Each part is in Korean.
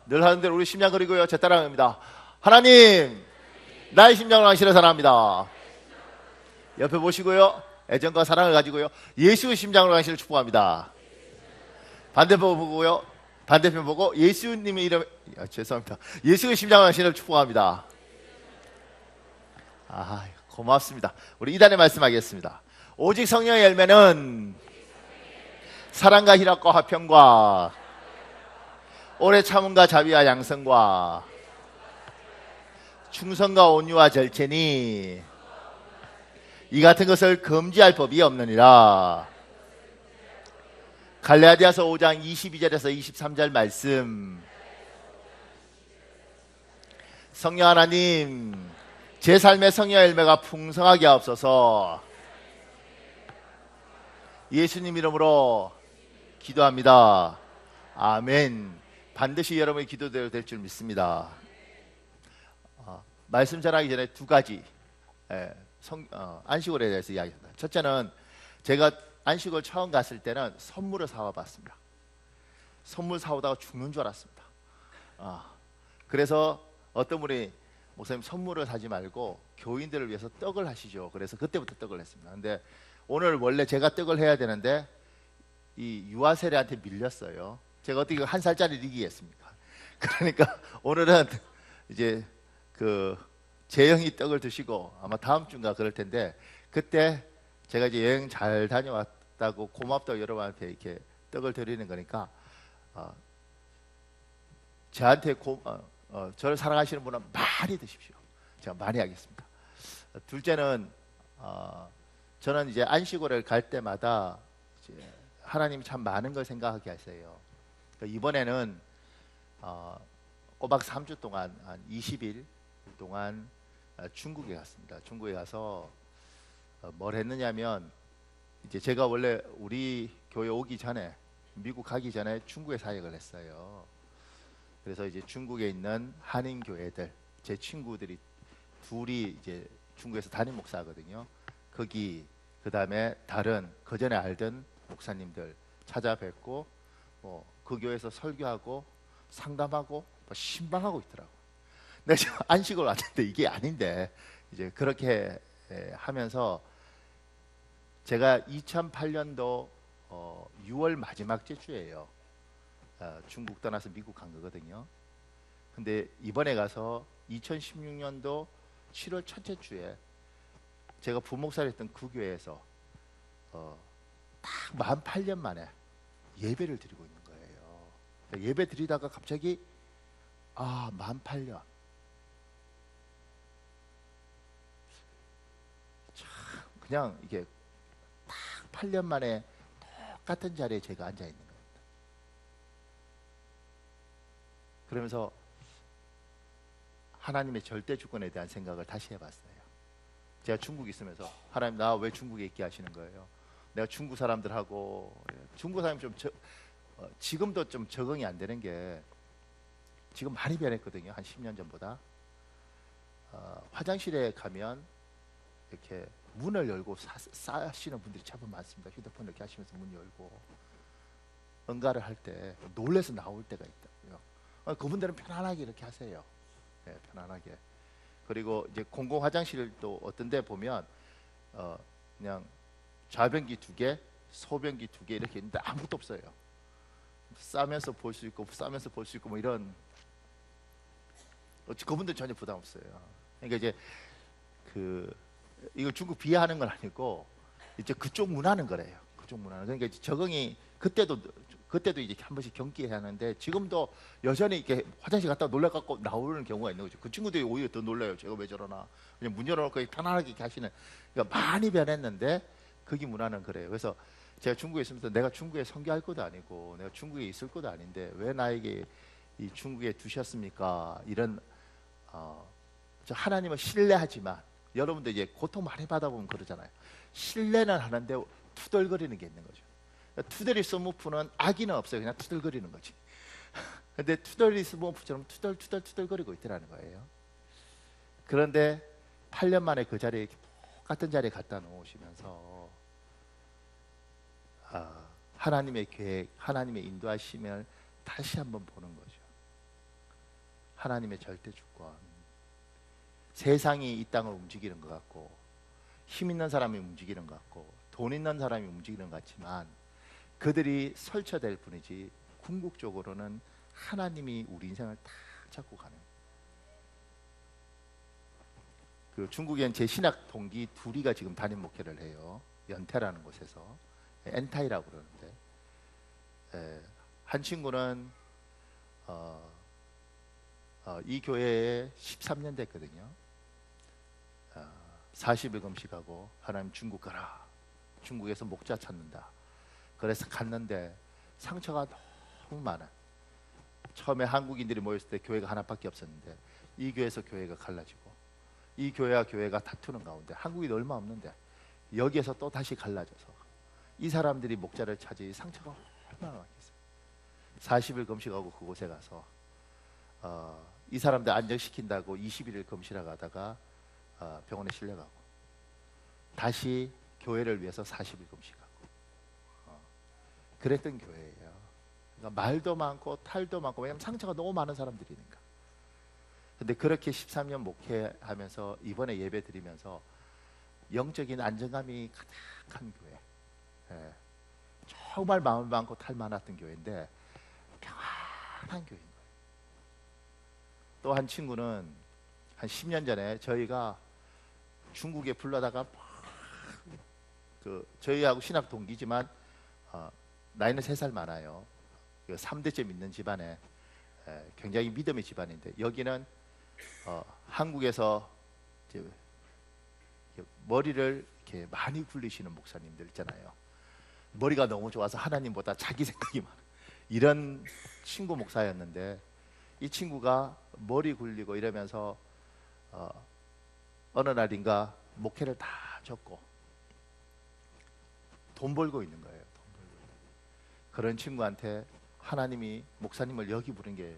늘 하는 대로 우리 심장 그리고요. 제 따라합니다. 하나님, 나의 심장을 당신을 사랑합니다. 옆에 보시고요. 애정과 사랑을 가지고요. 예수의 심장으로 당신을 축복합니다. 반대편 보고요. 반대편 보고 예수님의 이름, 죄송합니다. 예수의 심장으로 당신을 축복합니다. 고맙습니다. 우리 이단에 말씀하겠습니다. 오직 성령의 열매는 사랑과 희락과 화평과 오래 참음과 자비와 양성과 충성과 온유와 절제니 이 같은 것을 금지할 법이 없느니라. 갈라디아서 5장 22절에서 23절 말씀. 성령 하나님, 제 삶의 성령 열매가 풍성하게 하옵소서. 예수님 이름으로 기도합니다. 아멘. 반드시 여러분의 기도대로 될 줄 믿습니다. 말씀 전하기 전에 두 가지 안식월에 대해서 이야기합니다. 첫째는 제가 안식월 처음 갔을 때는 선물을 사와 봤습니다. 선물 사오다가 죽는 줄 알았습니다. 그래서 어떤 분이 목사님 선물을 사지 말고 교인들을 위해서 떡을 하시죠. 그래서 그때부터 떡을 했습니다. 근데 오늘 원래 제가 떡을 해야 되는데 이 유아 세례한테 밀렸어요. 제가 어떻게 한 살짜리를 이기겠습니까? 그러니까 오늘은 이제 재영이 떡을 드시고 아마 다음 주인가 그럴 텐데 그때 제가 이제 여행 잘 다녀왔다고 고맙다고 여러분한테 이렇게 떡을 드리는 거니까 저한테 저를 사랑하시는 분은 많이 드십시오. 제가 많이 하겠습니다. 둘째는 저는 이제 안식월을 갈 때마다 이제 하나님이 참 많은 걸 생각하게 하세요. 그러니까 이번에는 꼬박 3주 동안 한 20일 동안 중국에 갔습니다. 중국에 가서 뭘 했느냐면 이제 제가 원래 우리 교회 오기 전에 미국 가기 전에 중국에 사역을 했어요. 그래서 이제 중국에 있는 한인 교회들 제 친구들이 둘이 이제 중국에서 담임 목사거든요. 거기 그다음에 다른 그전에 알던 목사님들 찾아뵙고 그 교회에서 설교하고 상담하고 신방하고 있더라고요. 내가 지금 안식을 왔는데 이게 아닌데 이제 그렇게 하면서 제가 2008년도 6월 마지막 주예요. 중국 떠나서 미국 간 거거든요. 근데 이번에 가서 2016년도 7월 첫째 주에 제가 부목사를 했던 그 교회에서 딱 48년 만에 예배를 드리고 있는 거예요. 예배 드리다가 갑자기 48년 참 그냥 이게 딱 8년 만에 똑같은 자리에 제가 앉아 있는 겁니다. 그러면서 하나님의 절대 주권에 대한 생각을 다시 해봤어요. 제가 중국에 있으면서 하나님 나 왜 중국에 있게 하시는 거예요? 내가 중국 사람들하고 중국 사람이 좀 지금도 좀 적응이 안 되는 게 지금 많이 변했거든요. 한 10년 전보다. 화장실에 가면 이렇게 문을 열고 싸시는 분들이 참 많습니다. 휴대폰 이렇게 하시면서 문 열고 응가를 할 때 놀래서 나올 때가 있다고요. 그분들은 편안하게 이렇게 하세요. 네, 편안하게. 그리고 이제 공공 화장실도 어떤 데 보면 그냥 좌변기 2개, 소변기 2개 이렇게 있는데 아무것도 없어요. 싸면서 볼 수 있고 싸면서 볼 수 있고 뭐 이런 그분들 전혀 부담 없어요. 그러니까 이제 이거 중국 비하하는 건 아니고 이제 그쪽 문화는 그래요. 그쪽 문화는 그러니까 이제 적응이 그때도 이제 한 번씩 경기해야 하는데 지금도 여전히 이렇게 화장실 갔다가 놀래갖고 나오는 경우가 있는 거죠. 그 친구들이 오히려 더 놀라요. 제가 왜 저러나. 그냥 문 열어놓고 편안하게 이렇게 하시는. 그러니까 많이 변했는데 거기 문화는 그래요. 그래서 제가 중국에 있으면서 내가 중국에 선교할 것도 아니고 내가 중국에 있을 것도 아닌데 왜 나에게 이 중국에 두셨습니까? 이런 저 하나님을 신뢰하지만 여러분들 이제 고통 많이 받아보면 그러잖아요. 신뢰는 하는데 투덜거리는 게 있는 거죠. 투덜이 스머프는 악의는 없어요. 그냥 투덜거리는 거지. 근데 투덜이 스머프처럼 투덜거리고 있더라는 거예요. 그런데 8년 만에 그 자리에 똑같은 자리에 갖다 놓으시면서 하나님의 계획, 하나님의 인도하심을 다시 한번 보는 거죠. 하나님의 절대 주권. 세상이 이 땅을 움직이는 것 같고 힘 있는 사람이 움직이는 것 같고 돈 있는 사람이 움직이는 것 같지만 그들이 설쳐될 뿐이지 궁극적으로는 하나님이 우리 인생을 다 잡고 가는. 그 중국엔 제 신학 동기 둘이가 지금 담임 목회를 해요. 연태라는 곳에서 엔타이라고 그러는데 한 친구는 이 교회에 13년 됐거든요. 40일 금식하고 하나님 중국 가라. 중국에서 목자 찾는다. 그래서 갔는데 상처가 너무 많아. 처음에 한국인들이 모였을 때 교회가 하나밖에 없었는데 이 교회에서 교회가 갈라지고 이 교회와 교회가 다투는 가운데 한국인 얼마 없는데 여기에서 또 다시 갈라져서 이 사람들이 목자를 찾으니 상처가 얼마나 많겠어요. 40일 금식하고 그곳에 가서 이 사람들 안정시킨다고 21일 금식하고 가다가 병원에 실려가고 다시 교회를 위해서 40일 금식하고 그랬던 교회예요. 그러니까 말도 많고 탈도 많고 왜냐하면 상처가 너무 많은 사람들이니까. 근데 그렇게 13년 목회하면서 이번에 예배 드리면서 영적인 안정감이 가득한 교회. 정말 마음 많고 탈 많았던 교회인데 평안한 교회인 거예요. 또 한 친구는 한 10년 전에 저희가 중국에 불러다가 저희하고 신학 동기지만 나이는 3살 많아요. 3대째 믿는 집안에 굉장히 믿음의 집안인데 여기는 한국에서 이제 머리를 이렇게 많이 굴리시는 목사님들 있잖아요. 머리가 너무 좋아서 하나님보다 자기 생각이 많은 이런 친구 목사였는데 이 친구가 머리 굴리고 이러면서 어느 날인가 목회를 다 접고 돈 벌고 있는 거예요. 돈 벌고 있는. 그런 친구한테 하나님이 목사님을 여기 부른 게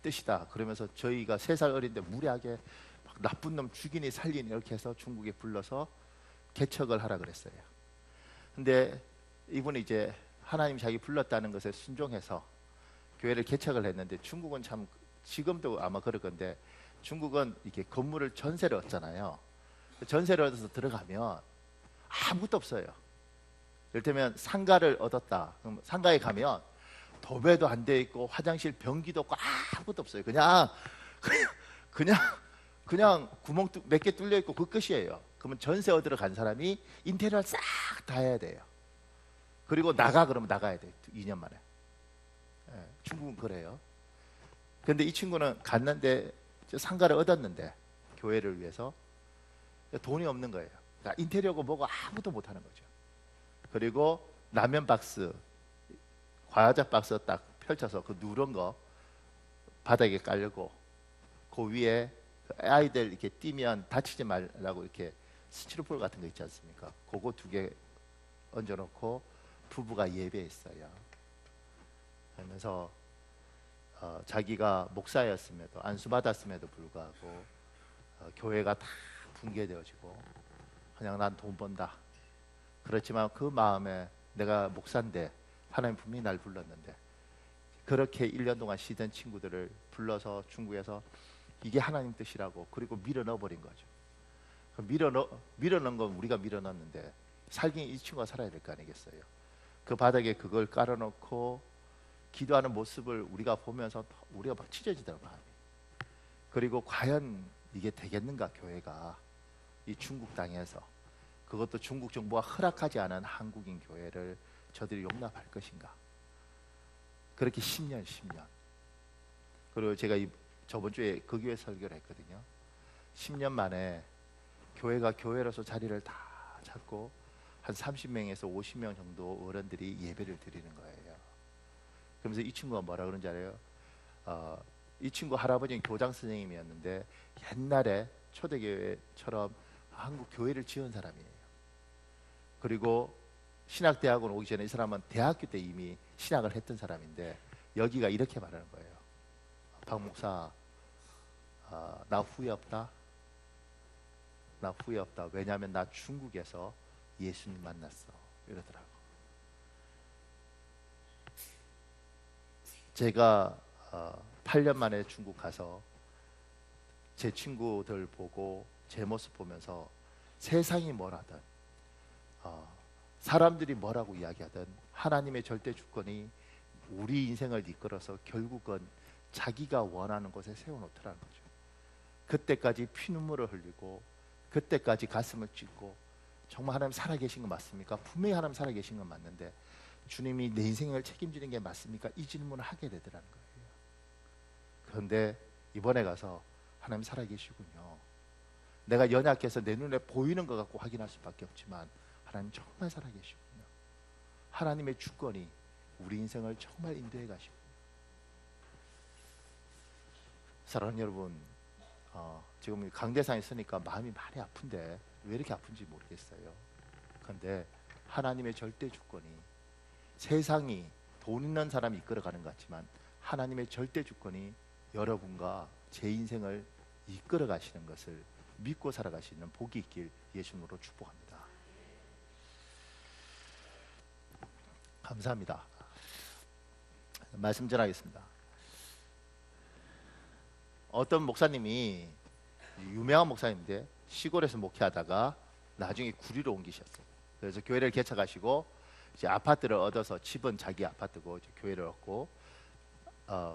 뜻이다. 그러면서 저희가 3살 어린데 무례하게 막 나쁜 놈 죽이니 살리니 이렇게 해서 중국에 불러서 개척을 하라 그랬어요. 근데 이분이 이제 하나님 자기 불렀다는 것에 순종해서 교회를 개척을 했는데 중국은 참 지금도 아마 그럴 건데 중국은 이렇게 건물을 전세를 얻잖아요. 전세를 얻어서 들어가면 아무것도 없어요. 이를테면 상가를 얻었다. 그럼 상가에 가면 도배도 안 돼 있고 화장실 변기도 없고 아무것도 없어요. 그냥 구멍 몇 개 뚫려 있고 그 끝이에요. 그러면 전세 얻으러 간 사람이 인테리어를 싹 다 해야 돼요. 그리고 그러면 나가야 돼요. 2년 만에. 중국은 그래요. 그런데 이 친구는 갔는데 상가를 얻었는데 교회를 위해서 돈이 없는 거예요. 그러니까 인테리어고 뭐고 아무것도 못하는 거죠. 그리고 라면 박스, 과자 박스 딱 펼쳐서 그 누런 거 바닥에 깔고 그 위에 아이들 이렇게 뛰면 다치지 말라고 이렇게 스티로폼 같은 거 있지 않습니까? 그거 2개 얹어놓고 부부가 예배했어요. 그러면서 자기가 목사였음에도 안수받았음에도 불구하고 교회가 다 붕괴되어지고 그냥 난 돈 번다. 그렇지만 그 마음에 내가 목사인데 하나님 분명히 날 불렀는데 그렇게 1년 동안 쉬던 친구들을 불러서 중국에서 이게 하나님 뜻이라고 그리고 밀어넣어 버린 거죠. 밀어넣은 건 우리가 밀어넣었는데 살긴 이 친구가 살아야 될 거 아니겠어요. 그 바닥에 그걸 깔아놓고 기도하는 모습을 우리가 보면서 우리가 막 찢어지더라고요. 그리고 과연 이게 되겠는가 교회가 이 중국 땅에서 그것도 중국 정부가 허락하지 않은 한국인 교회를 저들이 용납할 것인가. 그렇게 10년 그리고 제가 저번 주에 그 교회 설교를 했거든요. 10년 만에 교회가 교회로서 자리를 다 잡고 한 30명에서 50명 정도 어른들이 예배를 드리는 거예요. 그러면서 이 친구가 뭐라 그런지 알아요? 이 친구 할아버지는 교장 선생님이었는데 옛날에 초대교회처럼 한국 교회를 지은 사람이에요. 그리고 신학대학원 오기 전에 이 사람은 대학교 때 이미 신학을 했던 사람인데 여기가 이렇게 말하는 거예요. 박 목사, 나 후회 없다. 나 후회 없다. 왜냐하면 나 중국에서 예수님 만났어. 이러더라고. 제가 8년 만에 중국 가서 제 친구들 보고 제 모습 보면서 세상이 뭐라든 사람들이 뭐라고 이야기하든 하나님의 절대 주권이 우리 인생을 이끌어서 결국은 자기가 원하는 곳에 세워놓더라는 거죠. 그때까지 피눈물을 흘리고 그때까지 가슴을 찢고 정말 하나님 살아계신 거 맞습니까? 분명히 하나님 살아계신 건 맞는데 주님이 내 인생을 책임지는 게 맞습니까? 이 질문을 하게 되더라는 거예요. 그런데 이번에 가서 하나님 살아계시군요. 내가 연약해서 내 눈에 보이는 것 갖고 확인할 수밖에 없지만 하나님 정말 살아계시군요. 하나님의 주권이 우리 인생을 정말 인도해 가시군요. 사랑하는 여러분, 지금 강대상에 있으니까 마음이 많이 아픈데 왜 이렇게 아픈지 모르겠어요. 그런데 하나님의 절대 주권이 세상이 돈 있는 사람이 이끌어가는 것 같지만 하나님의 절대 주권이 여러분과 제 인생을 이끌어 가시는 것을 믿고 살아가시는 복이 있길 예수님으로 축복합니다. 감사합니다. 말씀 전하겠습니다. 어떤 목사님이 유명한 목사님인데 시골에서 목회하다가 나중에 구리로 옮기셨어요. 그래서 교회를 개척하시고 이제 아파트를 얻어서 집은 자기 아파트고 이제 교회를 얻고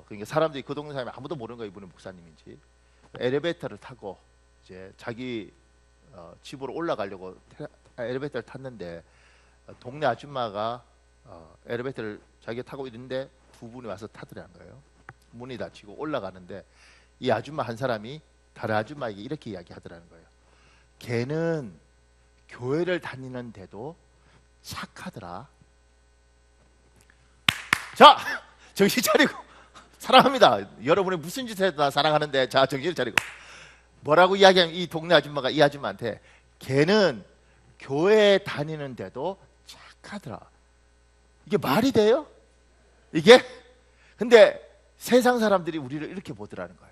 그러니까 사람들이 그 동네 사람이 아무도 모르는 거예요. 이분이 목사님인지. 엘리베이터를 타고 이제 자기 집으로 올라가려고 엘리베이터를 탔는데 동네 아줌마가 엘리베이터를 자기가 타고 있는데 두 분이 와서 타더라는 거예요. 문이 닫히고 올라가는데 이 아줌마 한 사람이 다른 아줌마에게 이렇게 이야기하더라는 거예요. 걔는 교회를 다니는데도 착하더라. 자, 정신 차리고 사랑합니다. 여러분이 무슨 짓을 해도 나 사랑하는데 자, 정신 차리고 뭐라고 이야기하면 이 동네 아줌마가 이 아줌마한테 걔는 교회 다니는데도 착하더라. 이게 말이 돼요? 이게? 근데 세상 사람들이 우리를 이렇게 보더라는 거예요.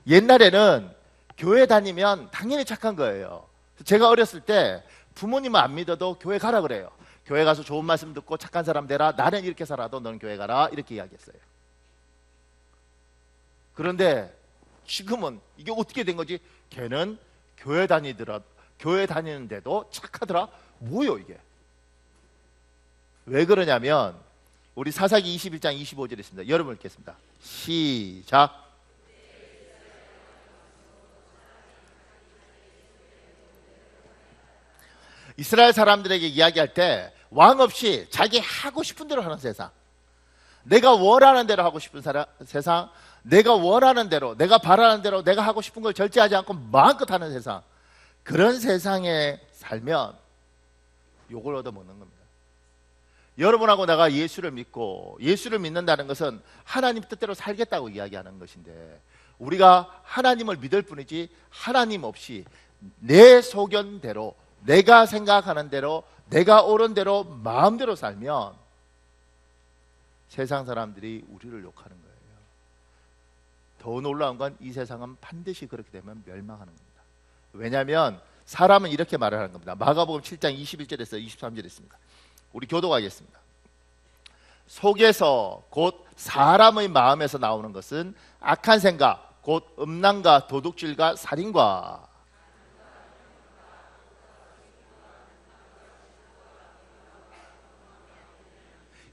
옛날에는 교회 다니면 당연히 착한 거예요. 제가 어렸을 때 부모님은 안 믿어도 교회 가라 그래요. 교회 가서 좋은 말씀 듣고 착한 사람 되라. 나는 이렇게 살아도 너는 교회 가라. 이렇게 이야기했어요. 그런데 지금은 이게 어떻게 된 거지? 걔는 교회 다니는데도 착하더라. 뭐요 이게? 왜 그러냐면 우리 사사기 21장 25절에 있습니다. 여러분 읽겠습니다. 시작. 이스라엘 사람들에게 이야기할 때 왕 없이 자기 하고 싶은 대로 하는 세상, 내가 원하는 대로 하고 싶은 세상, 내가 원하는 대로, 내가 바라는 대로 내가 하고 싶은 걸 절제하지 않고 마음껏 하는 세상, 그런 세상에 살면 욕을 얻어먹는 겁니다. 여러분하고 내가 예수를 믿고 예수를 믿는다는 것은 하나님 뜻대로 살겠다고 이야기하는 것인데 우리가 하나님을 믿을 뿐이지 하나님 없이 내 소견대로 내가 생각하는 대로 내가 옳은 대로 마음대로 살면 세상 사람들이 우리를 욕하는 거예요. 더 놀라운 건 이 세상은 반드시 그렇게 되면 멸망하는 겁니다. 왜냐하면 사람은 이렇게 말을 하는 겁니다. 마가복음 7장 21절에서 23절에 있습니다. 우리 교독하겠습니다. 속에서 곧 사람의 마음에서 나오는 것은 악한 생각, 곧 음란과 도둑질과 살인과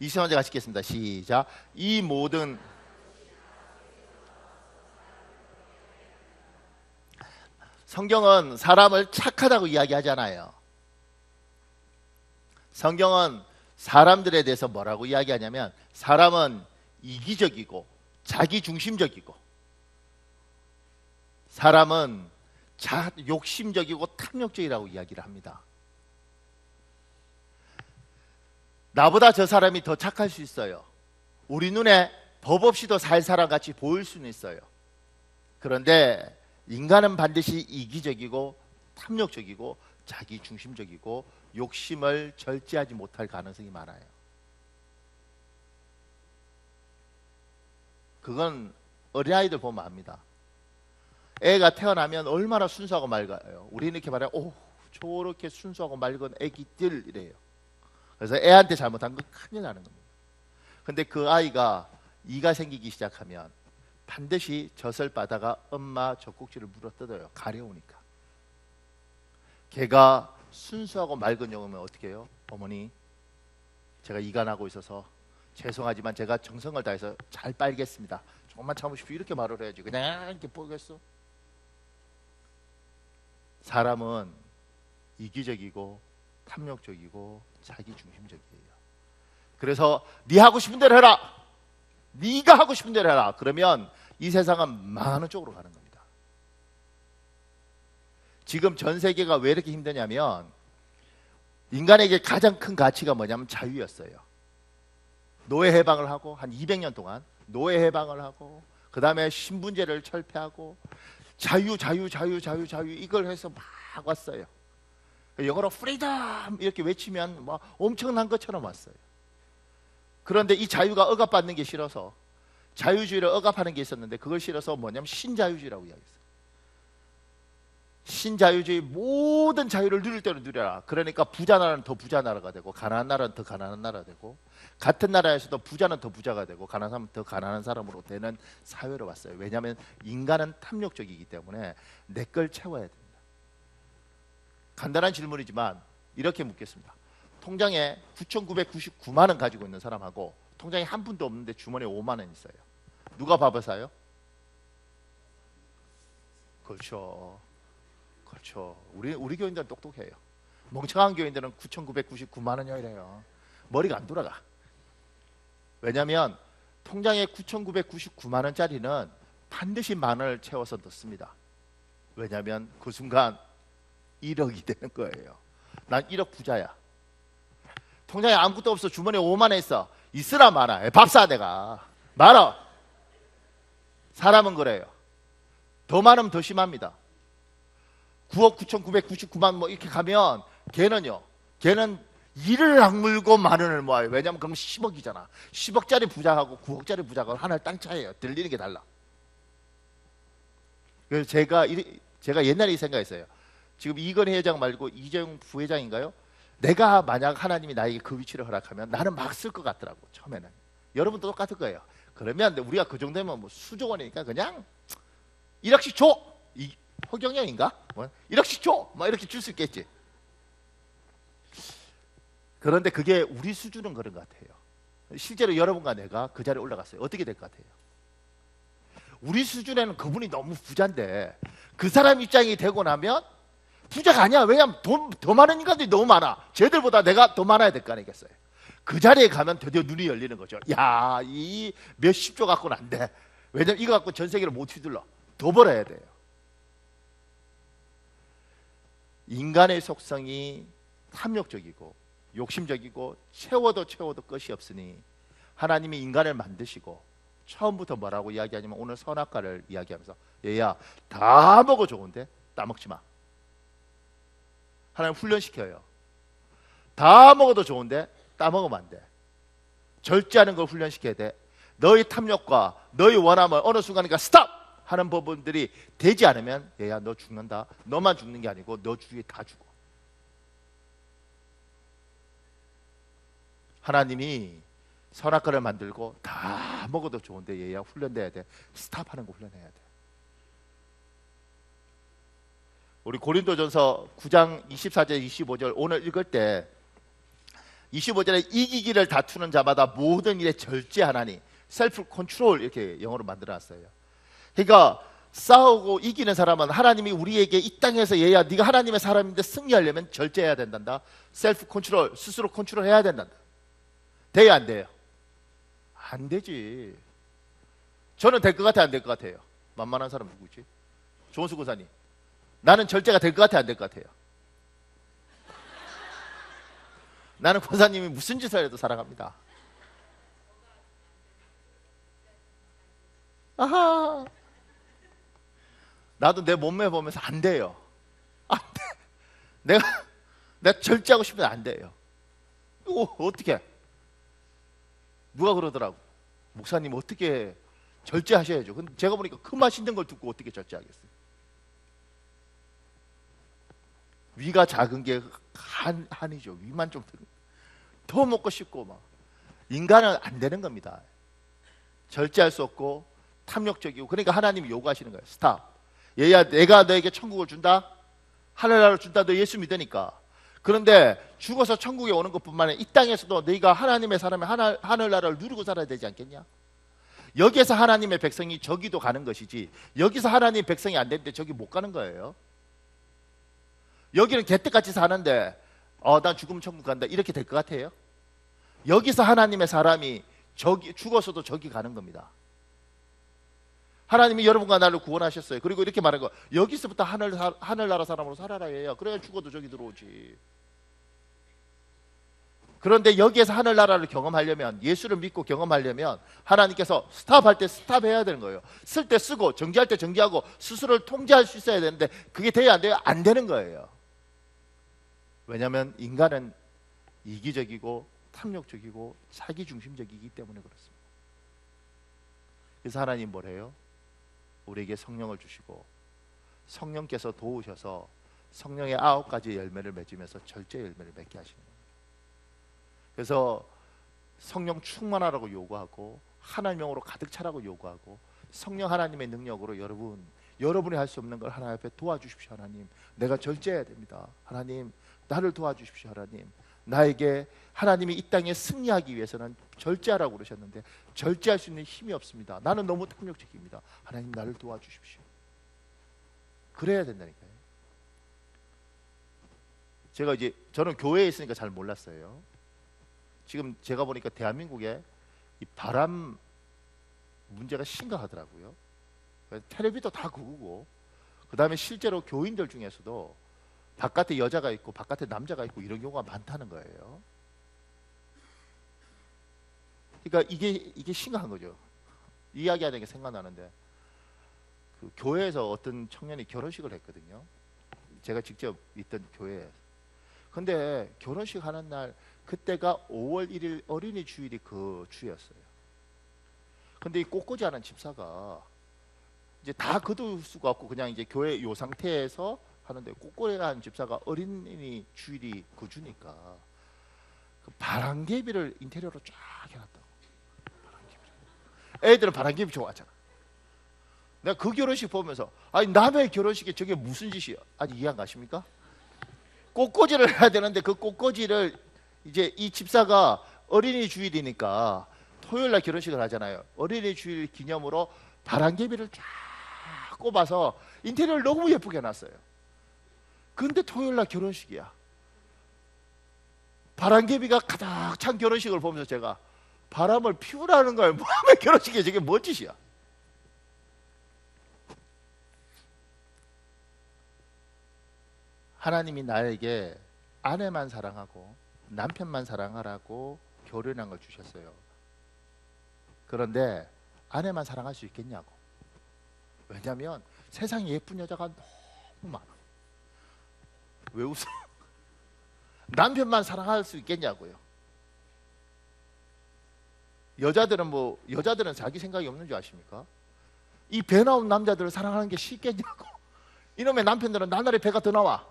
23절 같이 읽겠습니다. 시작. 이 모든 성경은 사람을 착하다고 이야기하잖아요. 성경은 사람들에 대해서 뭐라고 이야기하냐면 사람은 이기적이고 자기중심적이고 사람은 욕심적이고 탐욕적이라고 이야기를 합니다. 나보다 저 사람이 더 착할 수 있어요. 우리 눈에 법 없이도 살 사람 같이 보일 수는 있어요. 그런데 인간은 반드시 이기적이고 탐욕적이고 자기중심적이고 욕심을 절제하지 못할 가능성이 많아요. 그건 어린아이들 보면 압니다. 애가 태어나면 얼마나 순수하고 맑아요. 우리는 이렇게 말해요. 오, 저렇게 순수하고 맑은 애기들 이래요. 그래서 애한테 잘못한 건 큰일 나는 겁니다. 근데 그 아이가 이가 생기기 시작하면 반드시 젖을 빠다가 엄마 젖꼭지를 물어뜯어요. 가려우니까. 개가 순수하고 맑은 영혼이면 어떻게 해요? 어머니, 제가 이가 나고 있어서 죄송하지만 제가 정성을 다해서 잘 빨겠습니다. 조금만 참으십시오. 이렇게 말을 해야지. 그냥 이렇게 보겠어? 사람은 이기적이고 탐욕적이고 자기중심적이에요. 그래서 네 하고 싶은 대로 해라. 네가 하고 싶은 대로 해라. 그러면 이 세상은 망하는 쪽으로 가는 겁니다. 지금 전 세계가 왜 이렇게 힘드냐면 인간에게 가장 큰 가치가 뭐냐면 자유였어요. 노예 해방을 하고 한 200년 동안 노예 해방을 하고 그 다음에 신분제를 철폐하고 자유 이걸 해서 막 왔어요. 영어로 프리덤 이렇게 외치면 막 엄청난 것처럼 왔어요. 그런데 이 자유가 억압받는 게 싫어서 자유주의를 억압하는 게 있었는데 그걸 싫어서 뭐냐면 신자유주의라고 이야기했어요. 신자유주의 모든 자유를 누릴 대로 누려라. 그러니까 부자 나라는 더 부자 나라가 되고 가난한 나라는 더 가난한 나라가 되고 같은 나라에서도 부자는 더 부자가 되고 가난한 사람은 더 가난한 사람으로 되는 사회로 왔어요. 왜냐하면 인간은 탐욕적이기 때문에 내 걸 채워야 됩니다. 간단한 질문이지만 이렇게 묻겠습니다. 통장에 9,999만 원 가지고 있는 사람하고 통장에 한 푼도 없는데 주머니에 5만 원 있어요. 누가 밥을 사요? 그렇죠. 그렇죠. 우리 교인들은 똑똑해요. 멍청한 교인들은 9,999만 원이래요. 머리가 안 돌아가. 왜냐하면 통장에 9,999만 원짜리는 반드시 만 원을 채워서 넣습니다. 왜냐하면 그 순간 1억이 되는 거예요. 난 1억 부자야. 통장에 아무것도 없어. 주머니에 5만 원 있어. 있으라 마라. 밥 사 내가. 말아. 사람은 그래요. 더 많으면 더 심합니다. 9억 9,999만 뭐 이렇게 가면 걔는요. 걔는 이를 악물고 만 원을 모아요. 왜냐하면 그럼 10억이잖아. 10억짜리 부자하고 9억짜리 부자가 하늘 땅 차이에요. 들리는 게 달라. 그래서 제가 옛날에 이 생각했어요. 지금 이건희 회장 말고 이재용 부회장인가요? 내가 만약 하나님이 나에게 그 위치를 허락하면 나는 막 쓸 것 같더라고. 처음에는. 여러분도 똑같을 거예요. 그러면 우리가 그 정도면 뭐 수조 원이니까 그냥 1억씩 줘. 허경영인가? 뭐 1억씩 줘. 막 이렇게 줄 수 있겠지. 그런데 그게 우리 수준은 그런 것 같아요. 실제로 여러분과 내가 그 자리에 올라갔어요. 어떻게 될 것 같아요? 우리 수준에는 그분이 너무 부자인데 그 사람 입장이 되고 나면 부자가 아니야. 왜냐하면 돈 더 많은 인간들이 너무 많아. 쟤들보다 내가 더 많아야 될 거 아니겠어요? 그 자리에 가면 드디어 눈이 열리는 거죠. 야, 이 몇십조 갖고는 안 돼. 왜냐면 이거 갖고 전 세계를 못 휘둘러. 더 벌어야 돼요. 인간의 속성이 탐욕적이고 욕심적이고 채워도 끝이 없으니 하나님이 인간을 만드시고 처음부터 뭐라고 이야기하냐면 오늘 선악과를 이야기하면서 얘야 다 먹어 좋은데 따먹지 마. 하나님 훈련시켜요. 다 먹어도 좋은데 따먹으면 안 돼. 절제하는 걸 훈련시켜야 돼. 너의 탐욕과 너의 원함을 어느 순간인가 스탑! 하는 부분들이 되지 않으면 얘야 너 죽는다. 너만 죽는 게 아니고 너 주위에 다 죽어. 하나님이 선악과를 만들고 다 먹어도 좋은데 얘야 훈련돼야 돼. 스탑하는 거 훈련해야 돼. 우리 고린도전서 9장 24절 25절 오늘 읽을 때 25절에 이기기를 다투는 자마다 모든 일에 절제하나니 셀프 컨트롤 이렇게 영어로 만들어놨어요. 그러니까 싸우고 이기는 사람은 하나님이 우리에게 이 땅에서 얘야 네가 하나님의 사람인데 승리하려면 절제해야 된단다. 셀프 컨트롤 스스로 컨트롤해야 된단다. 돼요 안 돼요? 안 되지. 저는 될 것 같아요 안 될 것 같아요? 만만한 사람 누구지? 조은수 고사님. 나는 절제가 될 것 같아요 안 될 것 같아요? 나는 권사님이 무슨 짓을 해도 사랑합니다. 아하. 나도 내 몸매 보면서 안 돼요. 안 돼. 내가 절제하고 싶으면 안 돼요. 이거 어떻게? 누가 그러더라고. 목사님 어떻게 절제하셔야죠. 근데 제가 보니까 그 맛있는 걸 듣고 어떻게 절제하겠어요? 위가 작은 게 한이죠. 위만 좀 더 먹고 싶고 막 인간은 안 되는 겁니다. 절제할 수 없고 탐욕적이고. 그러니까 하나님이 요구하시는 거예요. 스탑. 얘야, 내가 너에게 천국을 준다, 하늘나라를 준다. 너 예수 믿으니까. 그런데 죽어서 천국에 오는 것뿐만 아니라 이 땅에서도 너희가 하나님의 사람의 하늘나라를 누리고 살아야 되지 않겠냐? 여기에서 하나님의 백성이 저기도 가는 것이지, 여기서 하나님의 백성이 안 되는데 저기 못 가는 거예요. 여기는 개떡같이 사는데 난 죽으면 천국 간다 이렇게 될 것 같아요? 여기서 하나님의 사람이 저기 죽어서도 저기 가는 겁니다. 하나님이 여러분과 나를 구원하셨어요. 그리고 이렇게 말한 거, 여기서부터 하늘나라 사람으로 살아라 해요. 그래야 죽어도 저기 들어오지. 그런데 여기에서 하늘나라를 경험하려면, 예수를 믿고 경험하려면 하나님께서 스탑할 때 스탑해야 되는 거예요. 쓸 때 쓰고 정지할 때 정지하고 스스로를 통제할 수 있어야 되는데 그게 돼야 안 돼요? 안 되는 거예요. 왜냐하면 인간은 이기적이고 탐욕적이고 자기중심적이기 때문에 그렇습니다. 그래서 하나님 뭐래요? 우리에게 성령을 주시고 성령께서 도우셔서 성령의 9가지 열매를 맺으면서 절제 열매를 맺게 하시는 거예요. 그래서 성령 충만하라고 요구하고 하나님으로 가득 차라고 요구하고, 성령 하나님의 능력으로 여러분이 할 수 없는 걸 하나님 앞에 도와주십시오. 하나님, 내가 절제해야 됩니다. 하나님, 나를 도와주십시오. 하나님, 나에게 하나님이 이 땅에 승리하기 위해서는 절제하라고 그러셨는데 절제할 수 있는 힘이 없습니다. 나는 너무 탐욕적입니다. 하나님, 나를 도와주십시오. 그래야 된다니까요. 저는 교회에 있으니까 잘 몰랐어요. 지금 제가 보니까 대한민국에 이 바람 문제가 심각하더라고요. 텔레비도 다 그거고, 그 다음에 실제로 교인들 중에서도 바깥에 여자가 있고 바깥에 남자가 있고 이런 경우가 많다는 거예요. 그러니까 이게 심각한 거죠. 이야기하는 게 생각나는데, 그 교회에서 어떤 청년이 결혼식을 했거든요. 제가 직접 있던 교회에. 근데 결혼식 하는 날, 그때가 5월 1일 어린이 주일이 그 주였어요. 근데 이 꽃꽂이 하는 집사가 이제 다 거둘 수가 없고 그냥 이제 교회 요 상태에서 하는데, 꽃꽂이 하는 집사가 어린이 주일이 그 주니까 그 바람개비를 인테리어로 쫙 해놨다고. 애들은 바람개비 좋아하잖아. 내가 그 결혼식 보면서, 아니 남의 결혼식에 저게 무슨 짓이야? 아직 이해 안 가십니까? 꽃꽂이를 해야 되는데 그 꽃꽂이를 이제 이 집사가 어린이 주일이니까 토요일 날 결혼식을 하잖아요. 어린이 주일 기념으로 바람개비를 쫙 꼽아서 인테리어를 너무 예쁘게 해놨어요. 근데 토요일 날 결혼식이야. 바람개비가 가득 찬 결혼식을 보면서 제가 바람을 피우라는 거예요. 뭐하면 결혼식에 저게 뭔 짓이야? 하나님이 나에게 아내만 사랑하고 남편만 사랑하라고 결혼한 걸 주셨어요. 그런데 아내만 사랑할 수 있겠냐고. 왜냐하면 세상에 예쁜 여자가 너무 많아. 왜 웃어? 남편만 사랑할 수 있겠냐고요. 여자들은 자기 생각이 없는 줄 아십니까? 이 배 나온 남자들을 사랑하는 게 쉽겠냐고. 이놈의 남편들은 나날이 배가 더 나와.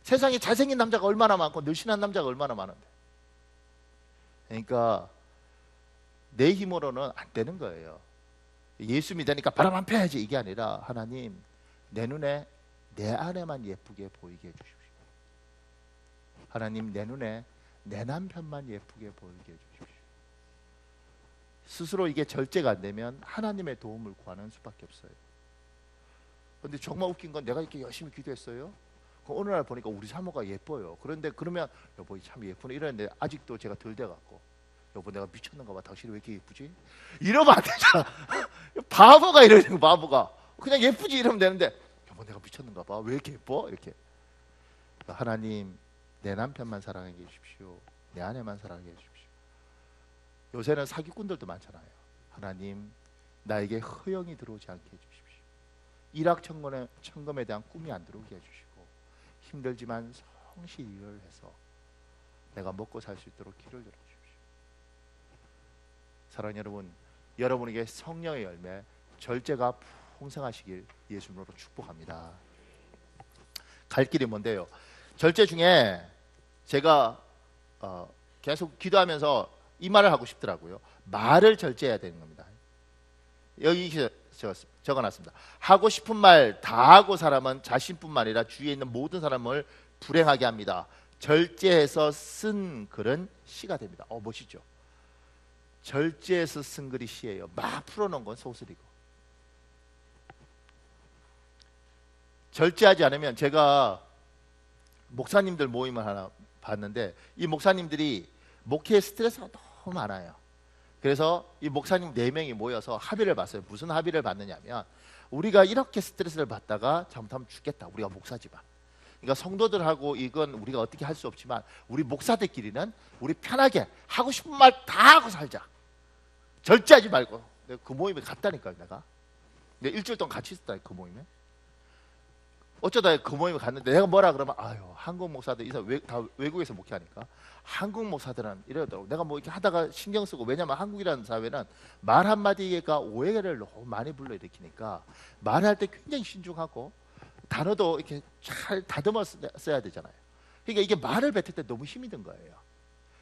세상에 잘생긴 남자가 얼마나 많고 늘씬한 남자가 얼마나 많은데. 그러니까 내 힘으로는 안 되는 거예요. 예수 믿으니까 바람 안 펴야지 이게 아니라, 하나님, 내 눈에 내 아내만 예쁘게 보이게 해주십시오. 하나님, 내 눈에 내 남편만 예쁘게 보이게 해주십시오. 스스로 이게 절제가 안 되면 하나님의 도움을 구하는 수밖에 없어요. 그런데 정말 웃긴 건, 내가 이렇게 열심히 기도했어요. 어느 날 보니까 우리 사모가 예뻐요. 그런데 그러면 여보 참 예쁘네 이러는데 아직도 제가 덜 돼갖고, 여보 내가 미쳤는가 봐, 당신이 왜 이렇게 예쁘지? 이러면 안 되잖아. 바보가 이러는 거, 바보가. 그냥 예쁘지 이러면 되는데, 여보 내가 미쳤는가 봐, 왜 이렇게 예뻐? 이렇게. 하나님, 내 남편만 사랑해 주십시오. 내 아내만 사랑해 주십시오. 요새는 사기꾼들도 많잖아요. 하나님, 나에게 허영이 들어오지 않게 해주십시오. 일확천금에 대한 꿈이 안 들어오게 해주시고, 힘들지만 성실히 일을 해서 내가 먹고 살 수 있도록 길을 열어주십시오. 사랑하는 여러분, 여러분에게 성령의 열매, 절제가 풍성하시길 예수님으로 축복합니다. 갈 길이 뭔데요? 절제 중에 제가 계속 기도하면서 이 말을 하고 싶더라고요. 말을 절제해야 되는 겁니다. 여기 적어놨습니다. 하고 싶은 말 다 하고 사람은 자신뿐만 아니라 주위에 있는 모든 사람을 불행하게 합니다. 절제해서 쓴 글은 시가 됩니다. 멋있죠? 절제해서 쓴 글이 시예요. 막 풀어놓은 건 소설이고. 절제하지 않으면, 제가 목사님들 모임을 하나 봤는데 이 목사님들이 목회에 스트레스가 너무 많아요. 그래서 이 목사님 4명이 모여서 합의를 봤어요. 무슨 합의를 봤느냐면, 우리가 이렇게 스트레스를 받다가 잘못하면 죽겠다. 우리가 목사지만. 그러니까 성도들하고 이건 우리가 어떻게 할 수 없지만 우리 목사들끼리는 우리 편하게 하고 싶은 말 다 하고 살자. 절제하지 말고. 내가 그 모임에 갔다니까요. 내가 일주일 동안 같이 있었다. 그 모임에. 어쩌다 그 모임에 갔는데 내가 뭐라 그러면, 한국 목사들 다 외국에서 목회하니까 한국 목사들은 이러더라고. 내가 뭐 이렇게 하다가 신경 쓰고, 왜냐면 한국이라는 사회는 말 한마디가 오해를 너무 많이 불러일으키니까 말할 때 굉장히 신중하고 단어도 이렇게 잘 다듬어 써야 되잖아요. 그러니까 이게 말을 뱉을 때 너무 힘이 든 거예요.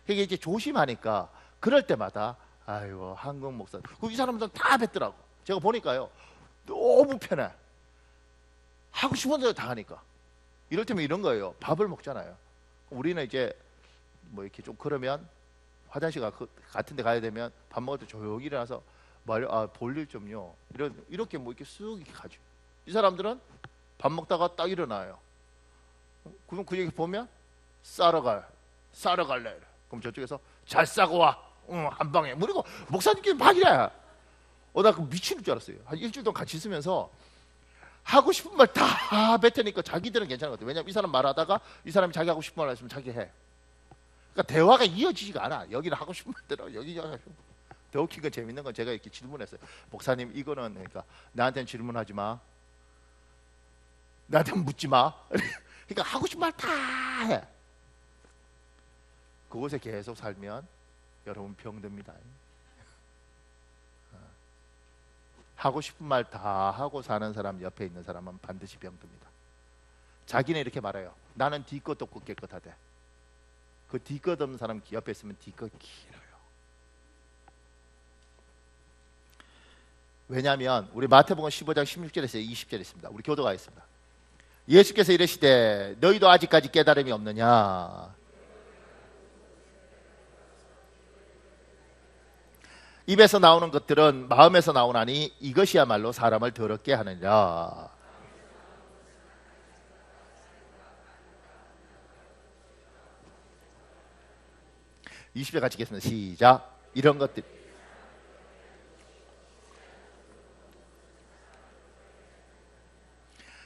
그러니까 이제 조심하니까 그럴 때마다 한국 목사, 이 사람들은 다 뱉더라고. 제가 보니까요, 너무 편해. 하고 싶은 대로 다 하니까. 이럴 때면 이런 거예요. 밥을 먹잖아요. 우리는 이제 뭐 이렇게 좀 그러면 화장실 같은 데 가야 되면 밥 먹을 때 조용히 일어나서 볼일 좀요. 이렇게 뭐 이렇게 쓱 이렇게 가죠. 이 사람들은 밥 먹다가 딱 일어나요. 그럼 그 얘기 보면 싸러 갈래. 그럼 저쪽에서 잘 싸고 와. 한 방에. 그리고 목사님끼리 막 이래. 나 그 미치는 줄 알았어요. 한 일주일 동안 같이 있으면서 하고 싶은 말 다 뱉으니까 자기들은 괜찮은 것 같아요. 왜냐면 이 사람 말하다가 이 사람이 자기 하고 싶은 말 했으면 자기 해. 그러니까 대화가 이어지지가 않아. 여기는 하고 싶은 말대로, 여기가. 더 웃긴 건, 재밌는 건, 제가 이렇게 질문했어요. 목사님, 이거는, 그러니까 나한테는 질문하지 마. 나한테는 묻지 마. 그러니까 하고 싶은 말 다 해. 그곳에 계속 살면 여러분 병듭니다. 하고 싶은 말 다 하고 사는 사람, 옆에 있는 사람은 반드시 병듭니다. 자기는 이렇게 말해요. 나는 뒤끝 없고 깨끗하대. 그 뒤끝 없는 사람 옆에 있으면 뒤끝 길어요. 왜냐하면 우리 마태복음 15장 16절에서 20절에 있습니다. 우리 교도가 있습니다. 예수께서 이르시되 너희도 아직까지 깨달음이 없느냐. 입에서 나오는 것들은 마음에서 나오나니 이것이야말로 사람을 더럽게 하느니라. 이 20절 같이 읽겠습니다. 시작. 이런 것들,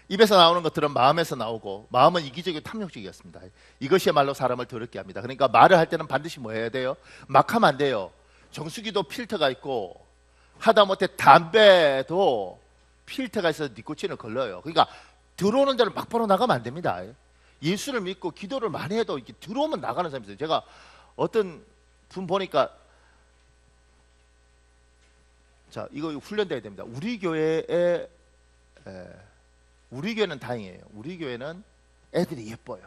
입에서 나오는 것들은 마음에서 나오고 마음은 이기적이고 탐욕적이었습니다. 이것이야말로 사람을 더럽게 합니다. 그러니까 말을 할 때는 반드시 뭐 해야 돼요? 막 하면 안 돼요. 정수기도 필터가 있고 하다못해 담배도 필터가 있어서 니코틴을 걸러요. 그러니까 들어오는 데를 막 바로 나가면 안 됩니다. 예수를 믿고 기도를 많이 해도 이렇게 들어오면 나가는 사람이 있어요. 제가 어떤 분 보니까, 자, 이거 훈련돼야 됩니다. 우리 교회는 다행이에요. 우리 교회는 애들이 예뻐요.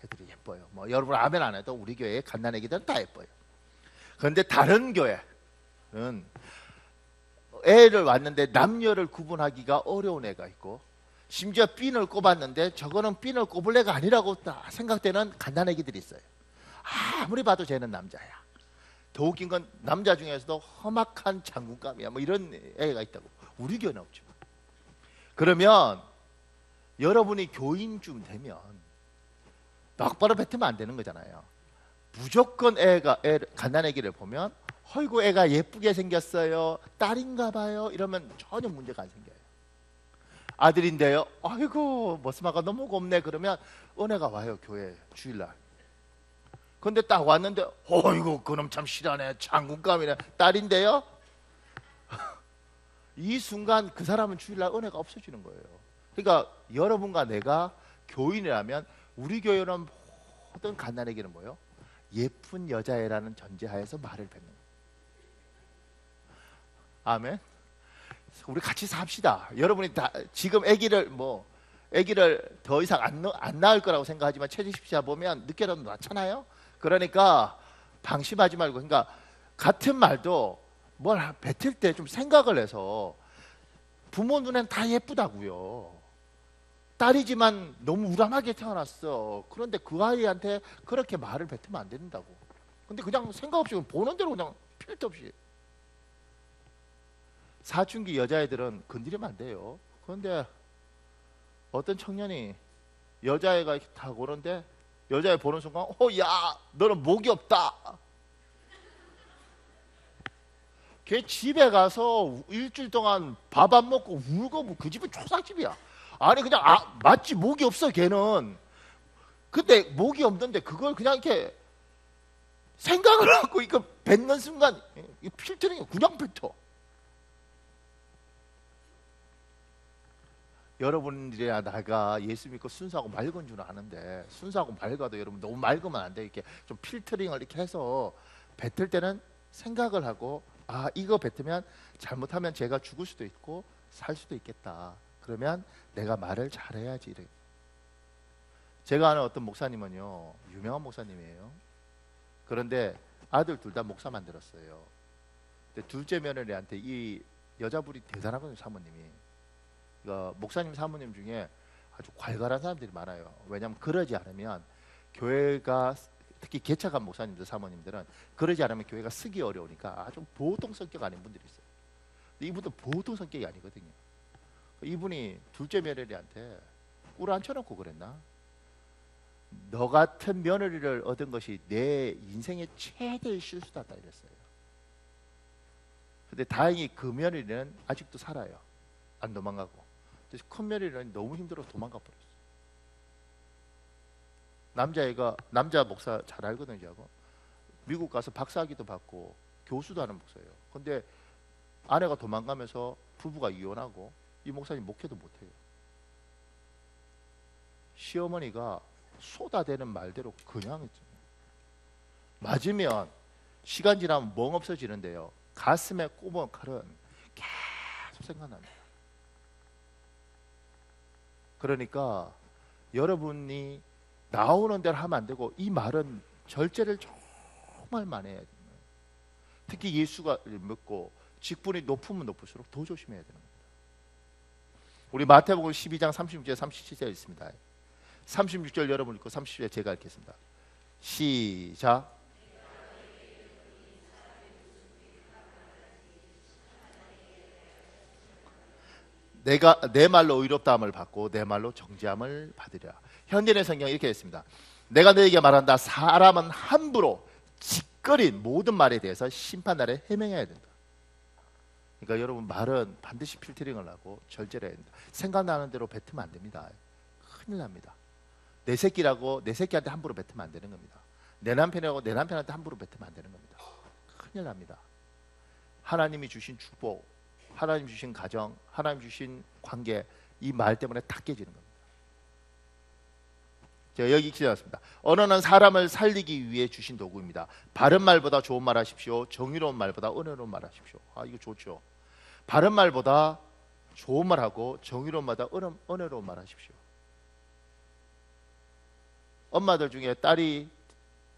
애들이 예뻐요. 뭐 여러분 아멘 안 해도 우리 교회의 갓난 애기들은 다 예뻐요. 그런데 다른 교회는 애를 왔는데 남녀를 구분하기가 어려운 애가 있고, 심지어 핀을 꼽았는데 저거는 핀을 꼽을 애가 아니라고 생각되는 갓난 애기들이 있어요. 아무리 봐도 쟤는 남자야. 더 웃긴 건 남자 중에서도 험악한 장군감이야. 뭐 이런 애가 있다고. 우리 교회는 없죠. 그러면 여러분이 교인쯤 되면 막바로 뱉으면 안 되는 거잖아요. 무조건 갓난 애기를 보면 어이구 애가 예쁘게 생겼어요, 딸인가 봐요, 이러면 전혀 문제가 안 생겨요. 아들인데요, 아이고 머스마가 너무 곱네, 그러면 은혜가 와요. 교회 주일날. 근데 딱 왔는데 어이구 그놈 참 실하네, 장군감이네, 딸인데요. 이 순간 그 사람은 주일날 은혜가 없어지는 거예요. 그러니까 여러분과 내가 교인이라면 우리 교회는 모든 갓난에게는 뭐예요? 예쁜 여자애라는 전제하에서 말을 뱉는 거예요. 아멘. 우리 같이 삽시다. 여러분이 다 지금 아기를 더 이상 안 낳을 거라고 생각하지만 채집시자 보면 늦게라도 낳잖아요. 그러니까 방심하지 말고, 그러니까 같은 말도 뭘 뱉을 때 좀 생각을 해서 부모 눈엔 다 예쁘다고요. 딸이지만 너무 우람하게 태어났어. 그런데 그 아이한테 그렇게 말을 뱉으면 안 된다고. 근데 그냥 생각 없이 보는 대로 그냥 필요 없이. 사춘기 여자애들은 건드리면 안 돼요. 그런데 어떤 청년이 여자애가 이렇게 딱 오는데 여자애 보는 순간 야 너는 목이 없다. 걔 집에 가서 일주일 동안 밥 안 먹고 울고 그 집은 초상집이야. 아니 그냥 마치 목이 없어 걔는. 근데 목이 없는데 그걸 그냥 이렇게 생각을 하고 이거 뱉는 순간 이 필터링이 그냥 뱉어. 여러분들이야 나가 예수 믿고 순수하고 맑은 줄 아는데 순수하고 맑아도 여러분 너무 맑으면 안 돼. 이렇게 좀 필터링을 이렇게 해서 뱉을 때는 생각을 하고 이거 뱉으면 잘못하면 제가 죽을 수도 있고 살 수도 있겠다. 그러면 내가 말을 잘해야지. 이래. 제가 아는 어떤 목사님은요 유명한 목사님이에요. 그런데 아들 둘 다 목사 만들었어요. 근데 둘째 며느리한테 이 여자분이 대단하거든요. 사모님이. 그러니까 목사님 사모님 중에 아주 괄괄한 사람들이 많아요. 왜냐하면 그러지 않으면 교회가 특히 개척한 목사님들 사모님들은 그러지 않으면 교회가 쓰기 어려우니까 아주 보통 성격 아닌 분들이 있어요. 근데 이분도 보통 성격이 아니거든요. 이분이 둘째 며느리한테 꿀 안 쳐놓고 그랬나? 너 같은 며느리를 얻은 것이 내 인생의 최대의 실수다 이랬어요. 근데 다행히 그 며느리는 아직도 살아요. 안 도망가고. 큰 며느리는 너무 힘들어서 도망가 버렸어. 남자애가 남자 목사 잘 알거든요. 저하고 미국 가서 박사학위도 받고 교수도 하는 목사예요. 근데 아내가 도망가면서 부부가 이혼하고 이 목사님 목회도 못해요. 시어머니가 쏟아대는 말대로 그냥 했죠. 맞으면 시간 지나면 멍 없어지는데요. 가슴에 꼽은 칼은 계속 생각납니다. 그러니까 여러분이 나오는 대로 하면 안 되고 이 말은 절제를 정말 많이 해야 됩니다. 특히 예수가 믿고 직분이 높으면 높을수록 더 조심해야 되는 겁니다. 우리 마태복음 12장 36절 37절 있습니다. 36절 여러분 읽고 37절 제가 읽겠습니다. 시작. 내가 내 말로 의롭다함을 받고 내 말로 정죄함을 받으리라. 현대의 성경이 이렇게 했습니다. 내가 너에게 말한다. 사람은 함부로 짓거린 모든 말에 대해서 심판날에 해명해야 된다. 그러니까 여러분 말은 반드시 필터링을 하고 절제를 해야 된다. 생각나는 대로 뱉으면 안 됩니다. 큰일 납니다. 내 새끼라고 내 새끼한테 함부로 뱉으면 안 되는 겁니다. 내 남편이라고 내 남편한테 함부로 뱉으면 안 되는 겁니다. 큰일 납니다. 하나님이 주신 축복, 하나님 주신 가정, 하나님 주신 관계, 이 말 때문에 다 깨지는 겁니다. 제가 여기 기록했습니다. 언어는 사람을 살리기 위해 주신 도구입니다. 바른 말보다 좋은 말 하십시오. 정의로운 말보다 은혜로운 말 하십시오. 이거 좋죠. 바른 말보다 좋은 말하고 정의로운 말보다 은혜로운 말 하십시오. 엄마들 중에 딸이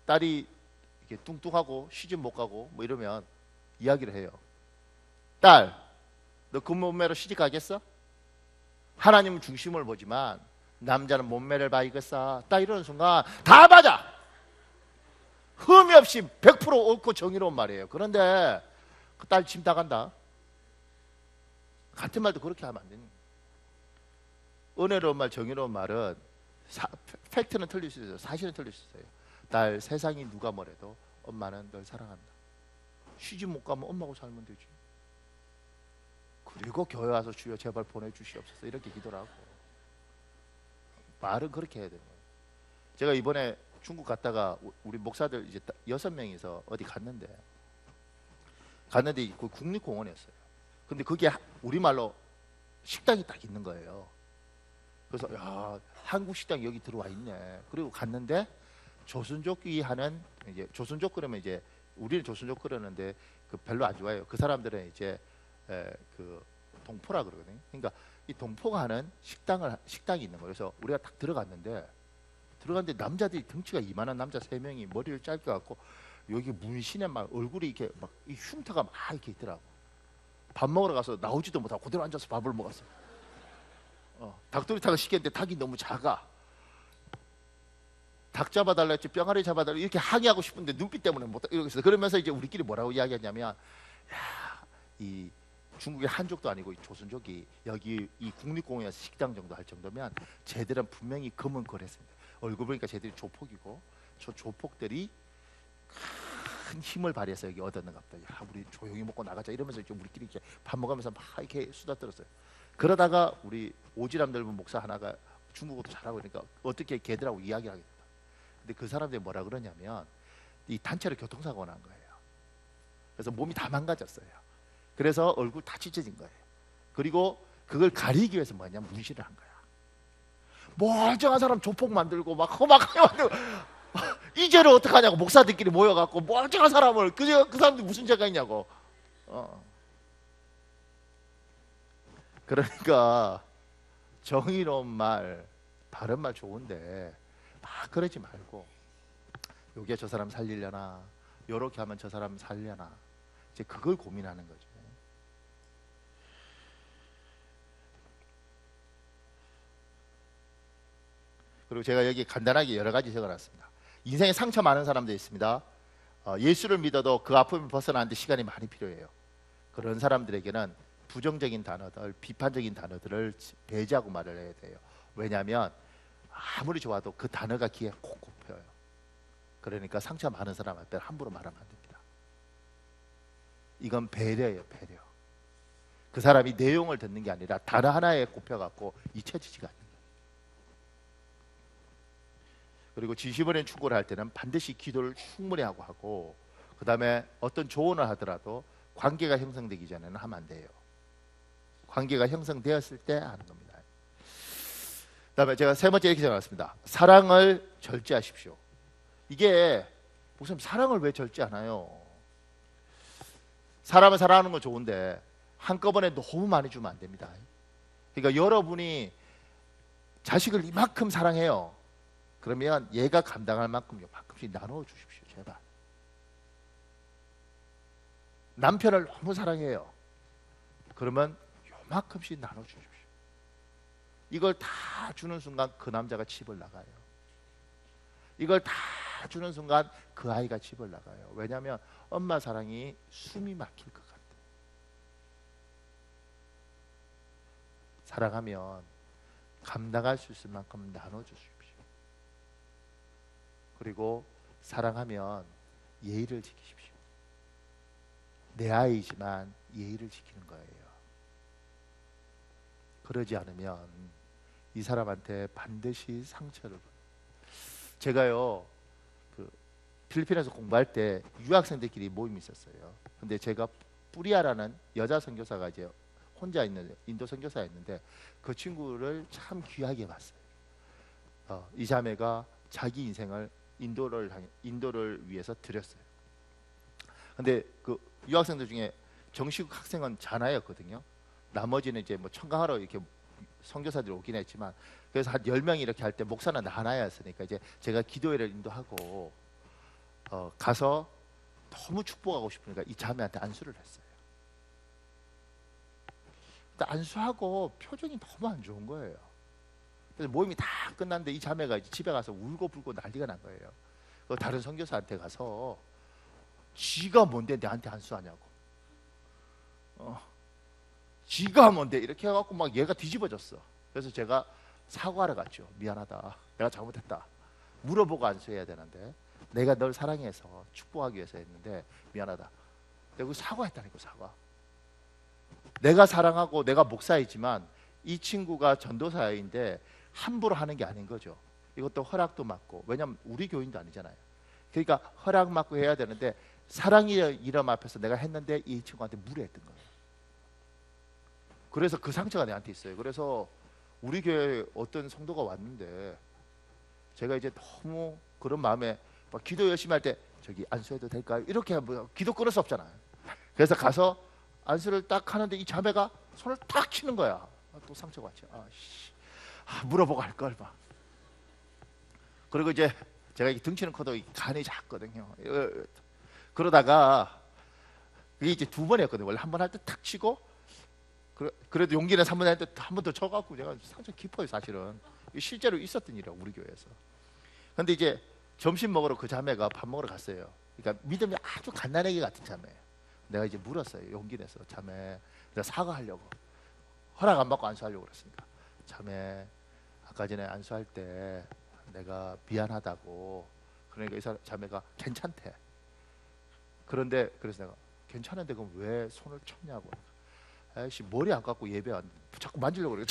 이렇게 뚱뚱하고 시집 못 가고 뭐 이러면 이야기를 해요. 딸, 너 그 몸매로 시집 가겠어? 하나님은 중심을 보지만 남자는 몸매를 봐야겠어. 딱 이러는 순간 다 맞아. 흠이 없이 100% 옳고 정의로운 말이에요. 그런데 그 딸 짐 다 간다. 같은 말도 그렇게 하면 안 되는 거예요. 은혜로운 말, 정의로운 말은 팩트는 틀릴 수 있어요. 사실은 틀릴 수 있어요. 딸, 세상이 누가 뭐래도 엄마는 널 사랑한다. 시집 못 가면 엄마하고 살면 되지. 그리고 교회 와서 주여 제발 보내주시옵소서 이렇게 기도를 하고 말은 그렇게 해야 되는 거예요. 제가 이번에 중국 갔다가 우리 목사들 이제 6명이서 어디 갔는데 그 국립공원이었어요. 근데 그게 우리말로 식당이 딱 있는 거예요. 그래서 야 한국 식당이 여기 들어와 있네. 그리고 갔는데 조선족이 하는 이제 조선족 그러면 이제 우리는 조선족 그러는데 그 별로 안 좋아해요. 그 사람들은 이제 그 동포라 그러거든요. 그러니까 이 동포가 하는 식당이 있는 거예요. 그래서 우리가 딱 들어갔는데 남자들이 덩치가 이만한 남자 3명이 머리를 짧게 갖고 여기 문신에 막 얼굴이 이렇게 막 이 흉터가 막 이렇게 있더라고. 밥 먹으러 가서 나오지도 못하고 그대로 앉아서 밥을 먹었어. 닭도리탕을 시켰는데 닭이 너무 작아. 닭 잡아달라 했지 뿅아리 잡아달라 이렇게 항의하고 싶은데 눈빛 때문에 못 이러고 있어. 그러면서 이제 우리끼리 뭐라고 이야기했냐면, 야, 이 중국의 한족도 아니고 이 조선족이 여기 이 국립공원에서 식당 정도 할 정도면 쟤들은 분명히 검은 거랬습니다. 얼굴 보니까 쟤들이 조폭이고 저 조폭들이 큰 힘을 발휘해서 여기 얻었는가 보다. 야, 우리 조용히 먹고 나가자 이러면서 이제 우리끼리 이렇게 밥 먹으면서 막 이렇게 수다 떨었어요. 그러다가 우리 오지랖 넓은 목사 하나가 중국어도 잘하고 그러니까 어떻게 걔들하고 이야기를 하게 됐다. 근데 그 사람들이 뭐라 그러냐면 이 단체로 교통사고가 난 거예요. 그래서 몸이 다 망가졌어요. 그래서 얼굴 다 찢어진 거예요. 그리고 그걸 가리기 위해서 뭐냐면 문신을 한 거야. 멀쩡한 사람 조폭 만들고 막 험악하게 만들고 이 죄를 어떡하냐고 목사들끼리 모여갖고 멀쩡한 사람을 그 사람들이 무슨 죄가 있냐고. 그러니까 정의로운 말, 바른 말 좋은데 막 그러지 말고 요게 저 사람 살리려나, 요렇게 하면 저 사람 살려나, 이제 그걸 고민하는 거죠. 그리고 제가 여기 간단하게 여러 가지 적어놨습니다. 인생에 상처 많은 사람도 있습니다. 예수를 믿어도 그 아픔을 벗어나는데 시간이 많이 필요해요. 그런 사람들에게는 부정적인 단어들, 비판적인 단어들을 배제하고 말을 해야 돼요. 왜냐하면 아무리 좋아도 그 단어가 귀에 콕 꼽혀요. 그러니까 상처 많은 사람 앞에 함부로 말하면 안 됩니다. 이건 배려예요, 배려. 그 사람이 내용을 듣는 게 아니라 단어 하나에 꼽혀갖고 잊혀지지가 않는 거예요. 그리고 진심 어린 충고를 할 때는 반드시 기도를 충분히 하고 그 다음에 어떤 조언을 하더라도 관계가 형성되기 전에는 하면 안 돼요. 관계가 형성되었을 때 하는 겁니다. 그 다음에 제가 세 번째 이렇게 적어놨습니다. 사랑을 절제하십시오. 이게 무슨 사랑을 왜 절제하나요? 사람을 사랑하는 건 좋은데 한꺼번에 너무 많이 주면 안 됩니다. 그러니까 여러분이 자식을 이만큼 사랑해요. 그러면 얘가 감당할 만큼 요만큼씩 나눠 주십시오. 제발. 남편을 너무 사랑해요. 그러면 요만큼씩 나눠 주십시오. 이걸 다 주는 순간 그 남자가 집을 나가요. 이걸 다 주는 순간 그 아이가 집을 나가요. 왜냐하면 엄마 사랑이 숨이 막힐 것 같아요. 사랑하면 감당할 수 있을 만큼 나눠 주십시오. 그리고 사랑하면 예의를 지키십시오. 내 아이지만 예의를 지키는 거예요. 그러지 않으면 이 사람한테 반드시 상처를 받아요. 제가요 그 필리핀에서 공부할 때 유학생들끼리 모임이 있었어요. 근데 제가 뿌리아라는 여자 선교사가 이제 혼자 있는 인도 선교사였는데 그 친구를 참 귀하게 봤어요. 이 자매가 자기 인생을 인도를 위해서 드렸어요. 근데 그 유학생들 중에 정식 학생은 자나였거든요. 나머지는 이제 뭐 청강하러 이렇게 선교사들이 오긴 했지만, 그래서 한 10명이 이렇게 할 때 목사는 하나였으니까 이제 제가 기도회를 인도하고 가서 너무 축복하고 싶으니까 이 자매한테 안수를 했어요. 근데 안수하고 표정이 너무 안 좋은 거예요. 그래서 모임이 다 끝났는데 이 자매가 이제 집에 가서 울고불고 난리가 난 거예요. 다른 선교사한테 가서 지가 뭔데 내한테 안수하냐고, 지가 뭔데 이렇게 해갖고 막 얘가 뒤집어졌어. 그래서 제가 사과하러 갔죠. 미안하다, 내가 잘못했다. 물어보고 안수해야 되는데 내가 널 사랑해서 축복하기 위해서 했는데 미안하다. 내가 사과했다니까. 사과. 내가 사랑하고 내가 목사이지만 이 친구가 전도사인데 함부로 하는 게 아닌 거죠. 이것도 허락도 받고, 왜냐면 우리 교인도 아니잖아요. 그러니까 허락 받고 해야 되는데 사랑의 이름 앞에서 내가 했는데 이 친구한테 무례했던 거예요. 그래서 그 상처가 내한테 있어요. 그래서 우리 교회에 어떤 성도가 왔는데 제가 이제 너무 그런 마음에 막 기도 열심히 할 때 저기 안수해도 될까요? 이렇게 뭐 기도 끊을 수 없잖아요. 그래서 가서 안수를 딱 하는데 이 자매가 손을 탁 치는 거야. 또 상처가 왔죠. 물어보고 할 걸 봐. 그리고 이제 제가 등치는 커도 간이 작거든요. 그러다가 그게 이제 두 번이었거든요. 원래 한 번 할 때 탁 치고 그래도 용기 내서 한 번 할 때 한 번 더 쳐갖고 제가 상처 깊어요 사실은. 실제로 있었던 일이야 우리 교회에서. 근데 이제 점심 먹으러 그 자매가 밥 먹으러 갔어요. 그러니까 믿음이 아주 갓난아기 같은 자매. 내가 이제 물었어요. 용기 내서 자매 내가 사과하려고 허락 안 받고 안수하려고 그랬으니까 자매 아까 전에 안수할 때 내가 미안하다고. 그러니까 이 자매가 괜찮대. 그런데 그래서 내가 괜찮은데 그럼 왜 손을 쳤냐고. 아이씨 머리 안 감고 예배 안 자꾸 만지려고 그래.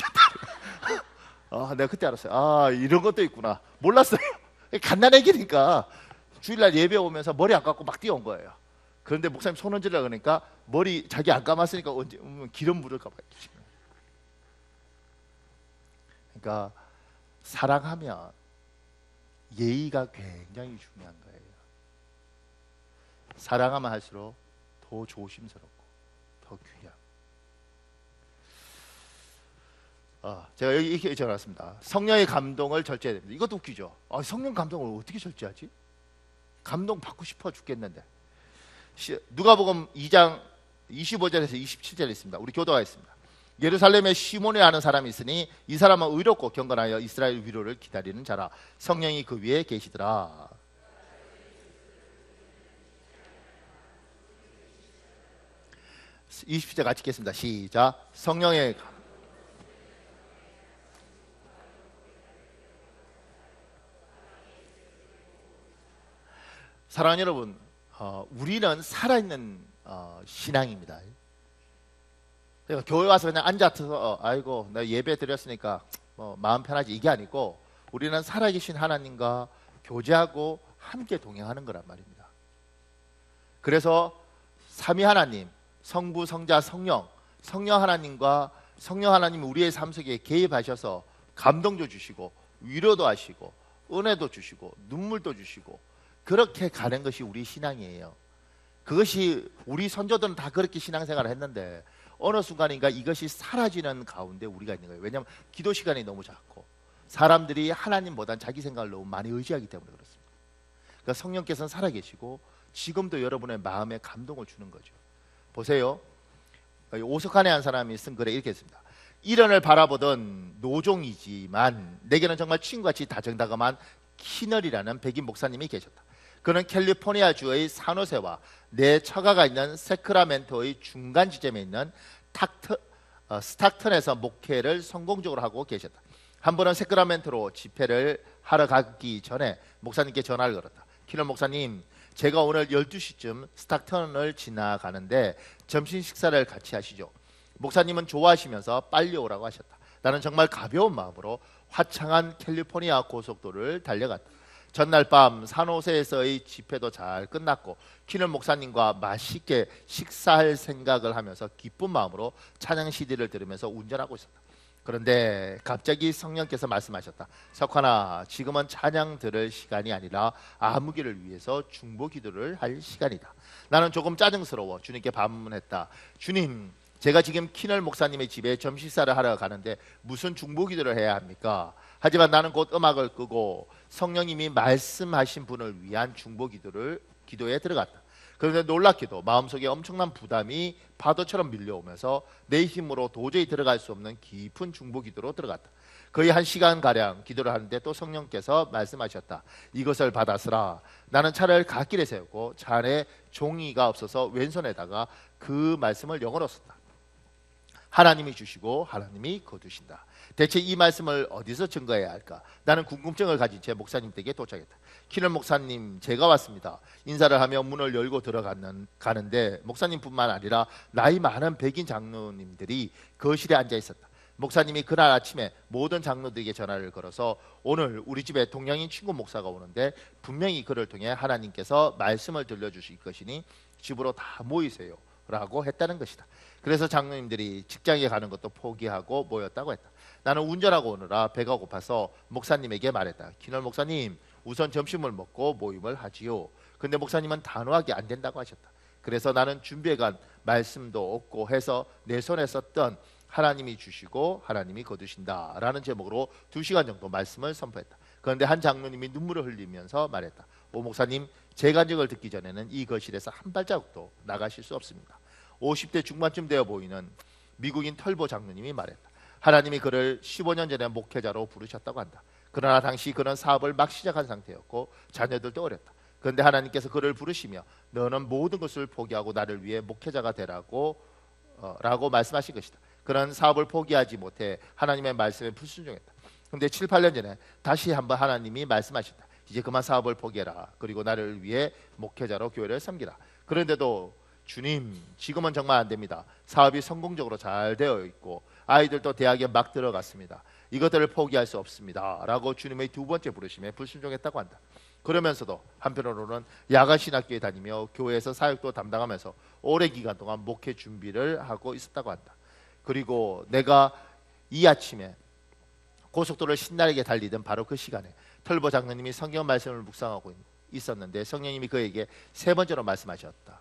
아 내가 그때 알았어요. 아 이런 것도 있구나. 몰랐어요. 갓난애기니까 주일날 예배 오면서 머리 안 감고 막 뛰어온 거예요. 그런데 목사님 손 얹으려고 그러니까 머리 자기 안 감았으니까 언제 기름 묻을까 봐. 그러니까 사랑하면 예의가 굉장히 중요한 거예요. 사랑하면 할수록 더 조심스럽고 더 귀한. 제가 여기 이렇게 적어놨습니다. 성령의 감동을 절제해야 됩니다. 이것도 웃기죠. 성령 감동을 어떻게 절제하지? 감동 받고 싶어 죽겠는데. 누가복음 2장 25절에서 27절에 있습니다. 우리 교도가 있습니다. 예루살렘에 시몬이라는 사람이 있으니 이 사람은 의롭고 경건하여 이스라엘 위로를 기다리는 자라. 성령이 그 위에 계시더라. 20절 같이 읽겠습니다. 시작. 성령의 사랑하는 여러분, 우리는 살아있는 신앙입니다. 그러니까 교회 와서 그냥 앉아서 아이고 나 예배 드렸으니까 마음 편하지 이게 아니고 우리는 살아계신 하나님과 교제하고 함께 동행하는 거란 말입니다. 그래서 삼위 하나님, 성부, 성자, 성령 하나님과 성령 하나님이 우리의 삶 속에 개입하셔서 감동도 주시고 위로도 하시고 은혜도 주시고 눈물도 주시고 그렇게 가는 것이 우리 신앙이에요. 그것이 우리 선조들은 다 그렇게 신앙생활을 했는데 어느 순간인가 이것이 사라지는 가운데 우리가 있는 거예요. 왜냐하면 기도 시간이 너무 작고 사람들이 하나님보다는 자기 생각을 너무 많이 의지하기 때문에 그렇습니다. 그러니까 성령께서는 살아계시고 지금도 여러분의 마음에 감동을 주는 거죠. 보세요. 오석한의 한 사람이 쓴 글에 이렇게 했습니다. 이런을 바라보던 노종이지만 내게는 정말 친구같이 다정다감한 키널이라는 백인 목사님이 계셨다. 그는 캘리포니아주의 산호세와 내 처가가 있는 세크라멘토의 중간 지점에 있는 스탁턴에서 목회를 성공적으로 하고 계셨다. 한 번은 세크라멘토로 집회를 하러 가기 전에 목사님께 전화를 걸었다. 키널 목사님, 제가 오늘 12시쯤 스탁턴을 지나가는데 점심 식사를 같이 하시죠. 목사님은 좋아하시면서 빨리 오라고 하셨다. 나는 정말 가벼운 마음으로 화창한 캘리포니아 고속도로를 달려갔다. 전날 밤 산호세에서의 집회도 잘 끝났고 키널 목사님과 맛있게 식사할 생각을 하면서 기쁜 마음으로 찬양 CD를 들으면서 운전하고 있었다. 그런데 갑자기 성령께서 말씀하셨다. 석환아, 지금은 찬양 들을 시간이 아니라 아무개를 위해서 중보 기도를 할 시간이다. 나는 조금 짜증스러워 주님께 반문했다. 주님, 제가 지금 키널 목사님의 집에 점심식사를 하러 가는데 무슨 중보 기도를 해야 합니까? 하지만 나는 곧 음악을 끄고 성령님이 말씀하신 분을 위한 중보 기도에 들어갔다. 그런데 놀랍게도 마음속에 엄청난 부담이 파도처럼 밀려오면서 내 힘으로 도저히 들어갈 수 없는 깊은 중보 기도로 들어갔다. 거의 1시간가량 기도를 하는데 또 성령께서 말씀하셨다. 이것을 받아쓰라. 나는 차를 갓길에 세우고 차 안에 종이가 없어서 왼손에다가 그 말씀을 영어로 썼다. 하나님이 주시고 하나님이 거두신다. 대체 이 말씀을 어디서 증거해야 할까? 나는 궁금증을 가진 채 목사님 댁에 도착했다. 키널 목사님, 제가 왔습니다. 인사를 하며 문을 열고 가는데 목사님뿐만 아니라 나이 많은 백인 장로님들이 거실에 앉아 있었다. 목사님이 그날 아침에 모든 장로들에게 전화를 걸어서 오늘 우리 집에 동양인 친구 목사가 오는데 분명히 그를 통해 하나님께서 말씀을 들려주실 것이니 집으로 다 모이세요 라고 했다는 것이다. 그래서 장로님들이 직장에 가는 것도 포기하고 모였다고 했다. 나는 운전하고 오느라 배가 고파서 목사님에게 말했다. 키널 목사님, 우선 점심을 먹고 모임을 하지요. 근데 목사님은 단호하게 안 된다고 하셨다. 그래서 나는 준비해간 말씀도 없고 해서 내 손에 썼던 하나님이 주시고 하나님이 거두신다 라는 제목으로 2시간 정도 말씀을 선포했다. 그런데 한 장로님이 눈물을 흘리면서 말했다. 오 목사님, 제 간증을 듣기 전에는 이 거실에서 한 발자국도 나가실 수 없습니다. 50대 중반쯤 되어 보이는 미국인 털보 장로님이 말했다. 하나님이 그를 15년 전에 목회자로 부르셨다고 한다. 그러나 당시 그는 사업을 막 시작한 상태였고 자녀들도 어렸다. 그런데 하나님께서 그를 부르시며 너는 모든 것을 포기하고 나를 위해 목회자가 되라고 라고 말씀하신 것이다. 그는 사업을 포기하지 못해 하나님의 말씀에 불순종했다. 그런데 7, 8년 전에 다시 한번 하나님이 말씀하셨다. 이제 그만 사업을 포기해라. 그리고 나를 위해 목회자로 교회를 섬기라. 그런데도 주님, 지금은 정말 안 됩니다. 사업이 성공적으로 잘 되어 있고 아이들도 대학에 막 들어갔습니다. 이것들을 포기할 수 없습니다. 라고 주님의 두 번째 부르심에 불순종했다고 한다. 그러면서도 한편으로는 야간 신학교에 다니며 교회에서 사역도 담당하면서 오랜 기간 동안 목회 준비를 하고 있었다고 한다. 그리고 내가 이 아침에 고속도로를 신나게 달리던 바로 그 시간에 털보 장로님이 성경 말씀을 묵상하고 있었는데 성령님이 그에게 세 번째로 말씀하셨다.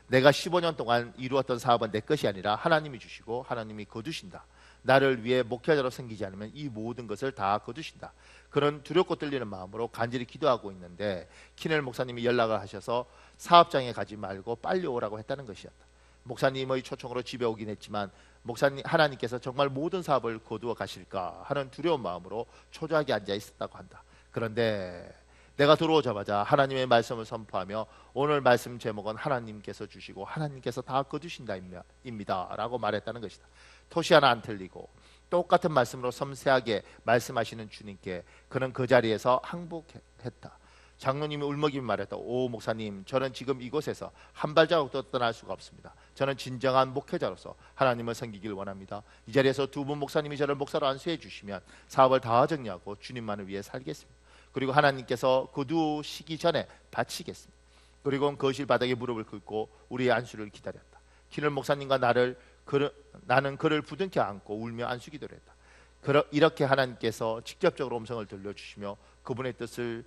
내가 15년 동안 이루었던 사업은 내 것이 아니라 하나님이 주시고 하나님이 거두신다. 나를 위해 목회자로 섬기지 않으면 이 모든 것을 다 거두신다. 그런 두렵고 떨리는 마음으로 간절히 기도하고 있는데 키넬 목사님이 연락을 하셔서 사업장에 가지 말고 빨리 오라고 했다는 것이었다. 목사님의 초청으로 집에 오긴 했지만 목사님, 하나님께서 정말 모든 사업을 거두어 가실까 하는 두려운 마음으로 초조하게 앉아 있었다고 한다. 그런데 내가 들어오자마자 하나님의 말씀을 선포하며 오늘 말씀 제목은 하나님께서 주시고 하나님께서 다 거두신다입니다 라고 말했다는 것이다. 토시 하나 안 틀리고 똑같은 말씀으로 섬세하게 말씀하시는 주님께 그는 그 자리에서 항복했다. 장로님이 울먹이며 말했다. 오 목사님, 저는 지금 이곳에서 한 발자국도 떠날 수가 없습니다. 저는 진정한 목회자로서 하나님을 섬기길 원합니다. 이 자리에서 두 분 목사님이 저를 목사로 안수해 주시면 사업을 다 정리하고 주님만을 위해 살겠습니다. 그리고 하나님께서 거두시기 전에 바치겠습니다. 그리고 거실 바닥에 무릎을 꿇고 우리의 안수를 기다렸다. 키넬 목사님과 나는 그를 부둥켜 안고 울며 안수 기도를 했다. 이렇게 하나님께서 직접적으로 음성을 들려주시며 그분의 뜻을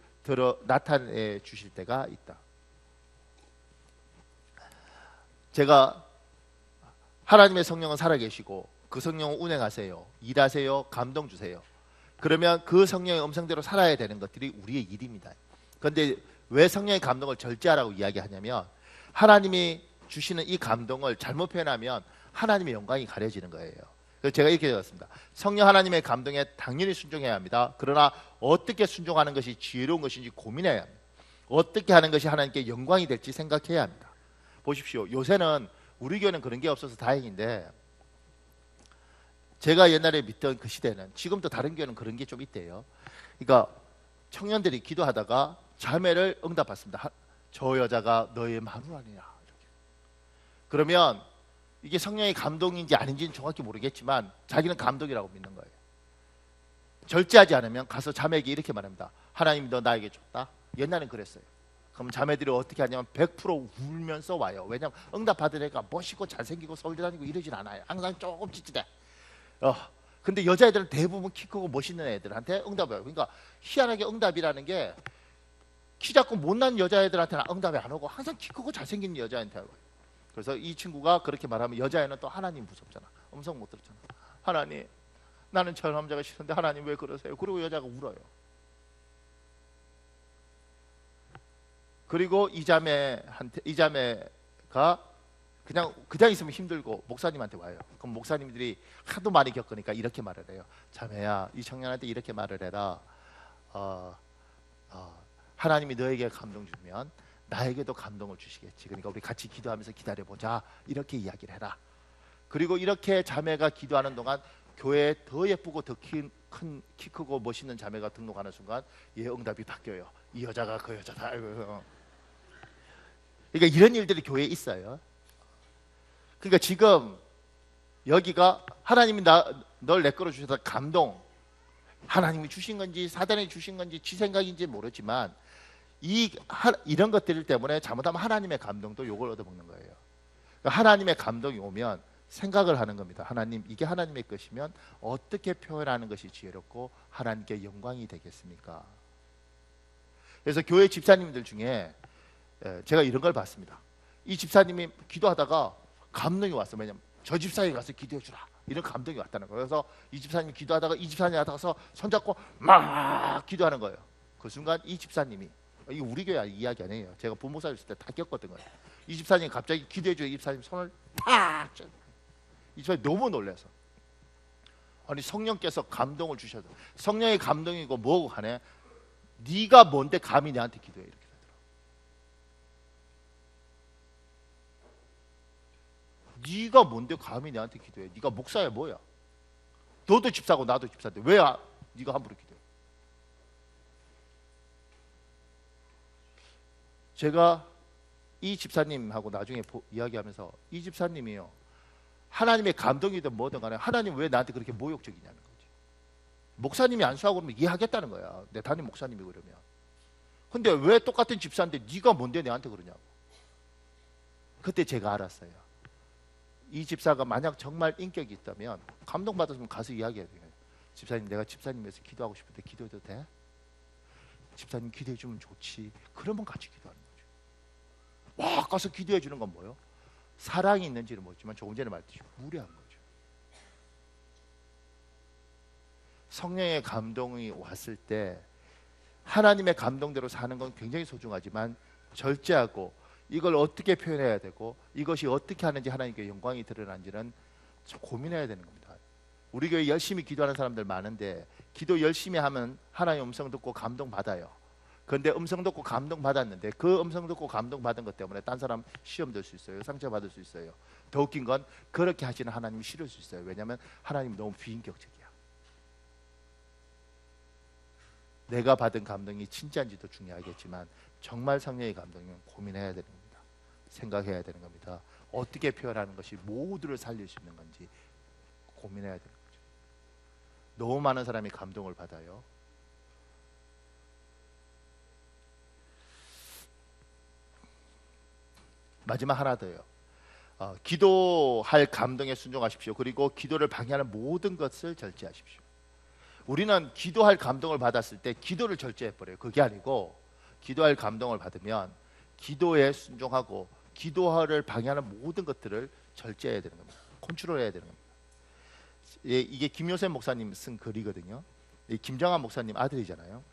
나타내 주실 때가 있다. 제가 하나님의 성령은 살아계시고 그 성령을 운행하세요. 일하세요. 감동 주세요. 그러면 그 성령의 음성대로 살아야 되는 것들이 우리의 일입니다. 그런데 왜 성령의 감동을 절제하라고 이야기하냐면 하나님이 주시는 이 감동을 잘못 표현하면 하나님의 영광이 가려지는 거예요. 그래서 제가 이렇게 적었습니다. 성령 하나님의 감동에 당연히 순종해야 합니다. 그러나 어떻게 순종하는 것이 지혜로운 것인지 고민해야 합니다. 어떻게 하는 것이 하나님께 영광이 될지 생각해야 합니다. 보십시오. 요새는 우리 교회는 그런 게 없어서 다행인데 제가 옛날에 믿던 그 시대는 지금도 다른 교회는 그런 게 좀 있대요. 그러니까 청년들이 기도하다가 자매를 응답받습니다. 저 여자가 너의 마누라니라. 그러면 이게 성령의 감동인지 아닌지는 정확히 모르겠지만 자기는 감동이라고 믿는 거예요. 절제하지 않으면 가서 자매에게 이렇게 말합니다. 하나님이 너 나에게 줬다. 옛날엔 그랬어요. 그럼 자매들이 어떻게 하냐면 100% 울면서 와요. 왜냐하면 응답받은 애가 멋있고 잘생기고 서울대 다니고 이러진 않아요. 항상 조금 찌찌대. 근데 여자애들은 대부분 키 크고 멋있는 애들한테 응답을 해요. 그러니까 희한하게 응답이라는 게 키 작고 못난 여자애들한테는 응답이 안 오고 항상 키 크고 잘생긴 여자애한테 하고. 그래서 이 친구가 그렇게 말하면 여자애는 또 하나님 무섭잖아. 음성 못 들었잖아. 하나님, 나는 저 남자가 싫은데 하나님 왜 그러세요? 그리고 여자가 울어요. 그리고 이 자매가 그냥 있으면 힘들고 목사님한테 와요. 그럼 목사님들이 하도 많이 겪으니까 이렇게 말을 해요. 자매야, 이 청년한테 이렇게 말을 해라. 하나님이 너에게 감동 주면 나에게도 감동을 주시겠지. 그러니까 우리 같이 기도하면서 기다려보자. 이렇게 이야기를 해라. 그리고 이렇게 자매가 기도하는 동안 교회에 더 예쁘고 더 키 크고 멋있는 자매가 등록하는 순간 얘 응답이 바뀌어요. 이 여자가 그 여자다. 그러니까 이런 일들이 교회에 있어요. 그러니까 지금 여기가 하나님이 널 내 거로 주셔서 감동, 하나님이 주신 건지 사단이 주신 건지 지 생각인지 모르지만 이런 것들 때문에 잘못하면 하나님의 감동도 욕을 얻어먹는 거예요. 그러니까 하나님의 감동이 오면 생각을 하는 겁니다. 하나님, 이게 하나님의 것이면 어떻게 표현하는 것이 지혜롭고 하나님께 영광이 되겠습니까? 그래서 교회 집사님들 중에 제가 이런 걸 봤습니다. 이 집사님이 기도하다가 감동이 왔어요. 왜냐면 저 집사에 가서 기도해 주라. 이런 감동이 왔다는 거예요. 그래서 이 집사님이 기도하다가 이 집사님이 하다가서 손잡고 막 기도하는 거예요. 그 순간 이 집사님이, 이거 우리 교회 이야기 아니에요. 제가 부목사 있을 때 다 겪었던 거예요. 이 집사님이 갑자기 기도해줘요. 이 집사님 손을 탁! 이 집사님이 너무 놀라서, 아니 성령께서 감동을 주셔서, 성령의 감동이고 뭐고 하네, 네가 뭔데 감히 내한테 기도해, 이렇게 되더라고. 네가 뭔데 감히 내한테 기도해? 네가 목사야 뭐야? 너도 집사고 나도 집사인데 왜 네가 함부로 기도해? 제가 이 집사님하고 나중에 이야기하면서, 이 집사님이요, 하나님의 감동이든 뭐든 간에 하나님 왜 나한테 그렇게 모욕적이냐는 거지. 목사님이 안수하고 그러면 이해하겠다는 거야, 내 담임 목사님이 그러면. 근데 왜 똑같은 집사인데 네가 뭔데 내한테 그러냐고. 그때 제가 알았어요. 이 집사가 만약 정말 인격이 있다면 감동받았으면 가서 이야기해야 돼요. 집사님, 내가 집사님 위해서 기도하고 싶은데 기도해도 돼? 집사님 기도해 주면 좋지. 그러면 같이 기도하는 거죠. 와, 가서 기도해 주는 건 뭐예요? 사랑이 있는지는 모르지만 조금 전에 말했듯이 무례한 거죠. 성령의 감동이 왔을 때 하나님의 감동대로 사는 건 굉장히 소중하지만 절제하고, 이걸 어떻게 표현해야 되고 이것이 어떻게 하는지 하나님께 영광이 드러난지는 고민해야 되는 겁니다. 우리 교회 열심히 기도하는 사람들 많은데 기도 열심히 하면 하나님 음성 듣고 감동 받아요. 그런데 음성 듣고 감동 받았는데 그 음성 듣고 감동 받은 것 때문에 딴 사람 시험 들 수 있어요. 상처 받을 수 있어요. 더 웃긴 건 그렇게 하시는 하나님이 싫을 수 있어요. 왜냐하면 하나님이 너무 비인격적이야. 내가 받은 감동이 진짜인지도 중요하겠지만 정말 성령의 감동이면 고민해야 되는 겁니다. 생각해야 되는 겁니다. 어떻게 표현하는 것이 모두를 살릴 수 있는 건지 고민해야 되는 거죠. 너무 많은 사람이 감동을 받아요. 마지막 하나 더요. 기도할 감동에 순종하십시오. 그리고 기도를 방해하는 모든 것을 절제하십시오. 우리는 기도할 감동을 받았을 때 기도를 절제해버려요. 그게 아니고 기도할 감동을 받으면 기도에 순종하고 기도를 방해하는 모든 것들을 절제해야 되는 겁니다. 컨트롤해야 되는 겁니다. 이게 김요셉 목사님 쓴 글이거든요. 김정한 목사님 아들이잖아요.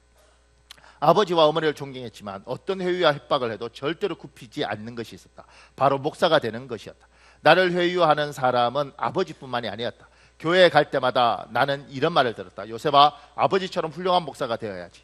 아버지와 어머니를 존경했지만 어떤 회유와 협박을 해도 절대로 굽히지 않는 것이 있었다. 바로 목사가 되는 것이었다. 나를 회유하는 사람은 아버지뿐만이 아니었다. 교회에 갈 때마다 나는 이런 말을 들었다. 요셉아, 아버지처럼 훌륭한 목사가 되어야지.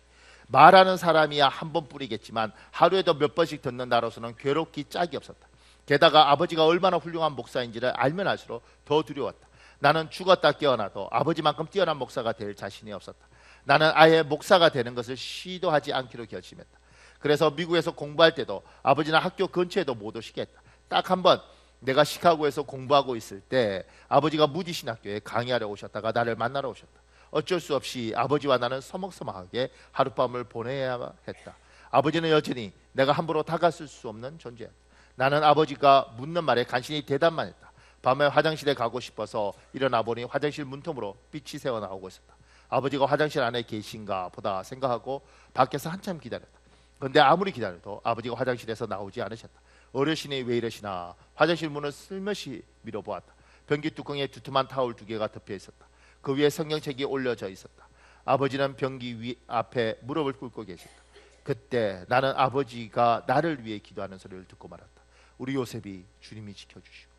말하는 사람이야 한 번 뿌리겠지만 하루에도 몇 번씩 듣는 나로서는 괴롭기 짝이 없었다. 게다가 아버지가 얼마나 훌륭한 목사인지를 알면 알수록 더 두려웠다. 나는 죽었다 깨어나도 아버지만큼 뛰어난 목사가 될 자신이 없었다. 나는 아예 목사가 되는 것을 시도하지 않기로 결심했다. 그래서 미국에서 공부할 때도 아버지는 학교 근처에도 못 오시게 했다. 딱 한 번 내가 시카고에서 공부하고 있을 때 아버지가 무디 신학교에 강의하러 오셨다가 나를 만나러 오셨다. 어쩔 수 없이 아버지와 나는 서먹서먹하게 하룻밤을 보내야 했다. 아버지는 여전히 내가 함부로 다가설 수 없는 존재였다. 나는 아버지가 묻는 말에 간신히 대답만 했다. 밤에 화장실에 가고 싶어서 일어나 보니 화장실 문틈으로 빛이 새어나오고 있었다. 아버지가 화장실 안에 계신가 보다 생각하고 밖에서 한참 기다렸다. 그런데 아무리 기다려도 아버지가 화장실에서 나오지 않으셨다. 어르신이 왜 이러시나 화장실 문을 슬며시 밀어보았다. 변기 뚜껑에 두툼한 타올 2개가 덮여 있었다. 그 위에 성경책이 올려져 있었다. 아버지는 변기 앞에 무릎을 꿇고 계셨다. 그때 나는 아버지가 나를 위해 기도하는 소리를 듣고 말았다. 우리 요셉이 주님이 지켜주시고.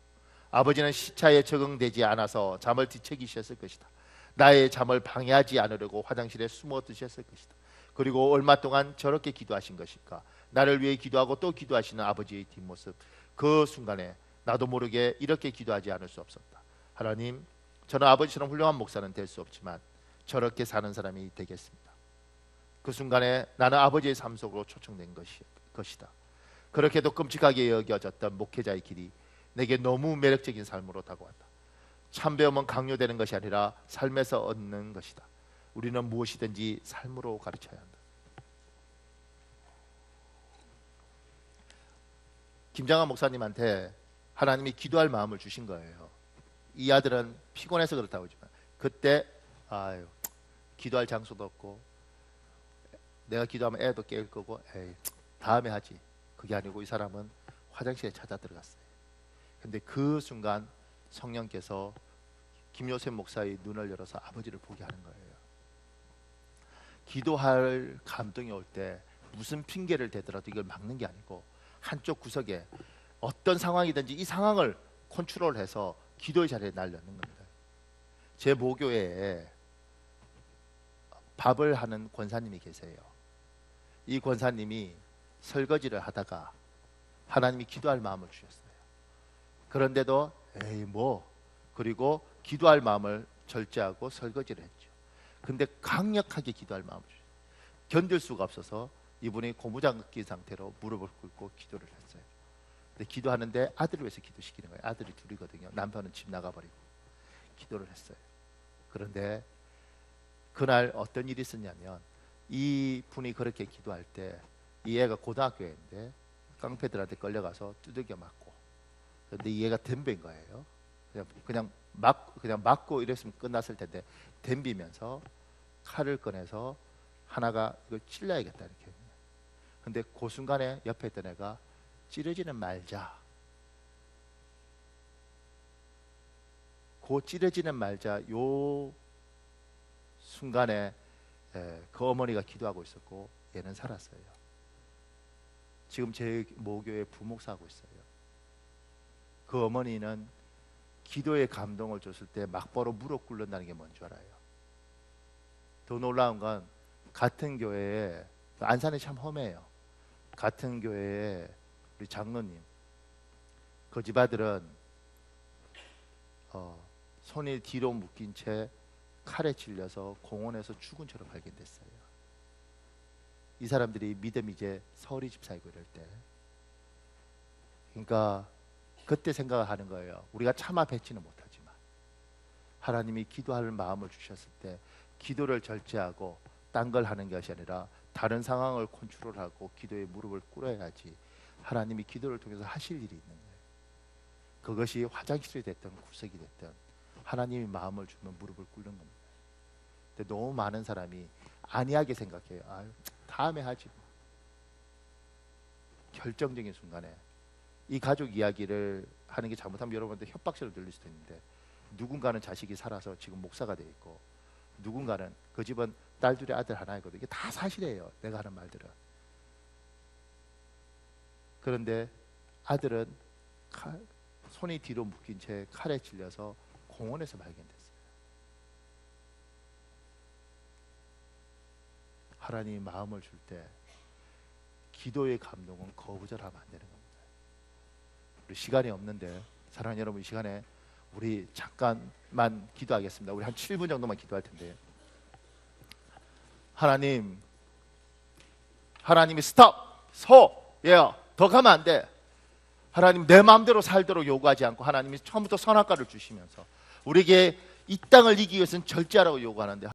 아버지는 시차에 적응되지 않아서 잠을 뒤척이셨을 것이다. 나의 잠을 방해하지 않으려고 화장실에 숨어 드셨을 것이다. 그리고 얼마 동안 저렇게 기도하신 것일까? 나를 위해 기도하고 또 기도하시는 아버지의 뒷모습. 그 순간에 나도 모르게 이렇게 기도하지 않을 수 없었다. 하나님, 저는 아버지처럼 훌륭한 목사는 될 수 없지만 저렇게 사는 사람이 되겠습니다. 그 순간에 나는 아버지의 삶 속으로 초청된 것이다. 그렇게도 끔찍하게 여겨졌던 목회자의 길이 내게 너무 매력적인 삶으로 다가왔다. 참배움은 강요되는 것이 아니라 삶에서 얻는 것이다. 우리는 무엇이든지 삶으로 가르쳐야 한다. 김장한 목사님한테 하나님이 기도할 마음을 주신 거예요. 이 아들은 피곤해서 그렇다고 하지만 그때 기도할 장소도 없고 내가 기도하면 애도 깨울 거고 다음에 하지. 그게 아니고 이 사람은 화장실에 찾아 들어갔어요. 근데 그 순간 성령께서 김요셉 목사의 눈을 열어서 아버지를 보게 하는 거예요. 기도할 감동이 올 때 무슨 핑계를 대더라도 이걸 막는 게 아니고 한쪽 구석에 어떤 상황이든지 이 상황을 컨트롤해서 기도의 자리에 날려는 겁니다. 제 모교회에 밥을 하는 권사님이 계세요. 이 권사님이 설거지를 하다가 하나님이 기도할 마음을 주셨어요. 그런데도 에이 뭐, 그리고 기도할 마음을 절제하고 설거지를 했죠. 근데 강력하게 기도할 마음을 주셨어요. 견딜 수가 없어서 이분이 고무장갑 상태로 무릎을 꿇고 기도를 했어요. 근데 기도하는데 아들을 위해서 기도시키는 거예요. 아들이 둘이거든요. 남편은 집 나가버리고 기도를 했어요. 그런데 그날 어떤 일이 있었냐면, 이 분이 그렇게 기도할 때 이 애가 고등학교인데 깡패들한테 끌려가서 두들겨 맞고, 그런데 이 애가 덤빈 거예요. 그냥 맞고 이랬으면 끝났을 텐데 덤비면서 칼을 꺼내서 하나가 이걸 찔러야겠다 이렇게. 근데 그 순간에 옆에 있던 애가 찌르지는 말자. 그 찌르지는 말자 요 순간에 그 어머니가 기도하고 있었고 얘는 살았어요. 지금 제 모교에 부목사하고 있어요. 그 어머니는 기도의 감동을 줬을 때 막바로 무릎 꿇는다는 게 뭔 줄 알아요? 더 놀라운 건 같은 교회에, 안산이 참 험해요. 같은 교회에 우리 장로님, 그 집 아들은 손이 뒤로 묶인 채 칼에 찔려서 공원에서 죽은 채로 발견됐어요. 이 사람들이 믿음이 이제 서울이 집사이고 이럴 때, 그러니까 그때 생각을 하는 거예요. 우리가 차마 뱉지는 못하지만 하나님이 기도할 마음을 주셨을 때 기도를 절제하고 딴 걸 하는 것이 아니라 다른 상황을 컨트롤하고 기도에 무릎을 꿇어야지 하나님이 기도를 통해서 하실 일이 있는 거예요. 그것이 화장실이 됐든 구석이 됐든 하나님이 마음을 주면 무릎을 꿇는 겁니다. 근데 너무 많은 사람이 안이하게 생각해요. 아유, 다음에 하지 뭐. 결정적인 순간에 이 가족 이야기를 하는 게 잘못하면 여러분한테 협박처럼 들릴 수도 있는데, 누군가는 자식이 살아서 지금 목사가 돼 있고, 누군가는 그 집은 딸 둘에 아들 하나이거든요. 이게 다 사실이에요, 내가 하는 말들은. 그런데 아들은 손이 뒤로 묶인 채 칼에 찔려서 공원에서 발견됐어요. 하나님이 마음을 줄 때 기도의 감동은 거부절하면 안 되는 겁니다. 우리 시간이 없는데 사랑하는 여러분, 이 시간에 우리 잠깐만 기도하겠습니다. 우리 한 7분 정도만 기도할 텐데, 하나님이 스톱! 더 가면 안 돼. 하나님 내 마음대로 살도록 요구하지 않고 하나님이 처음부터 선악과를 주시면서 우리에게 이 땅을 이기기 위해서는 절제하라고 요구하는데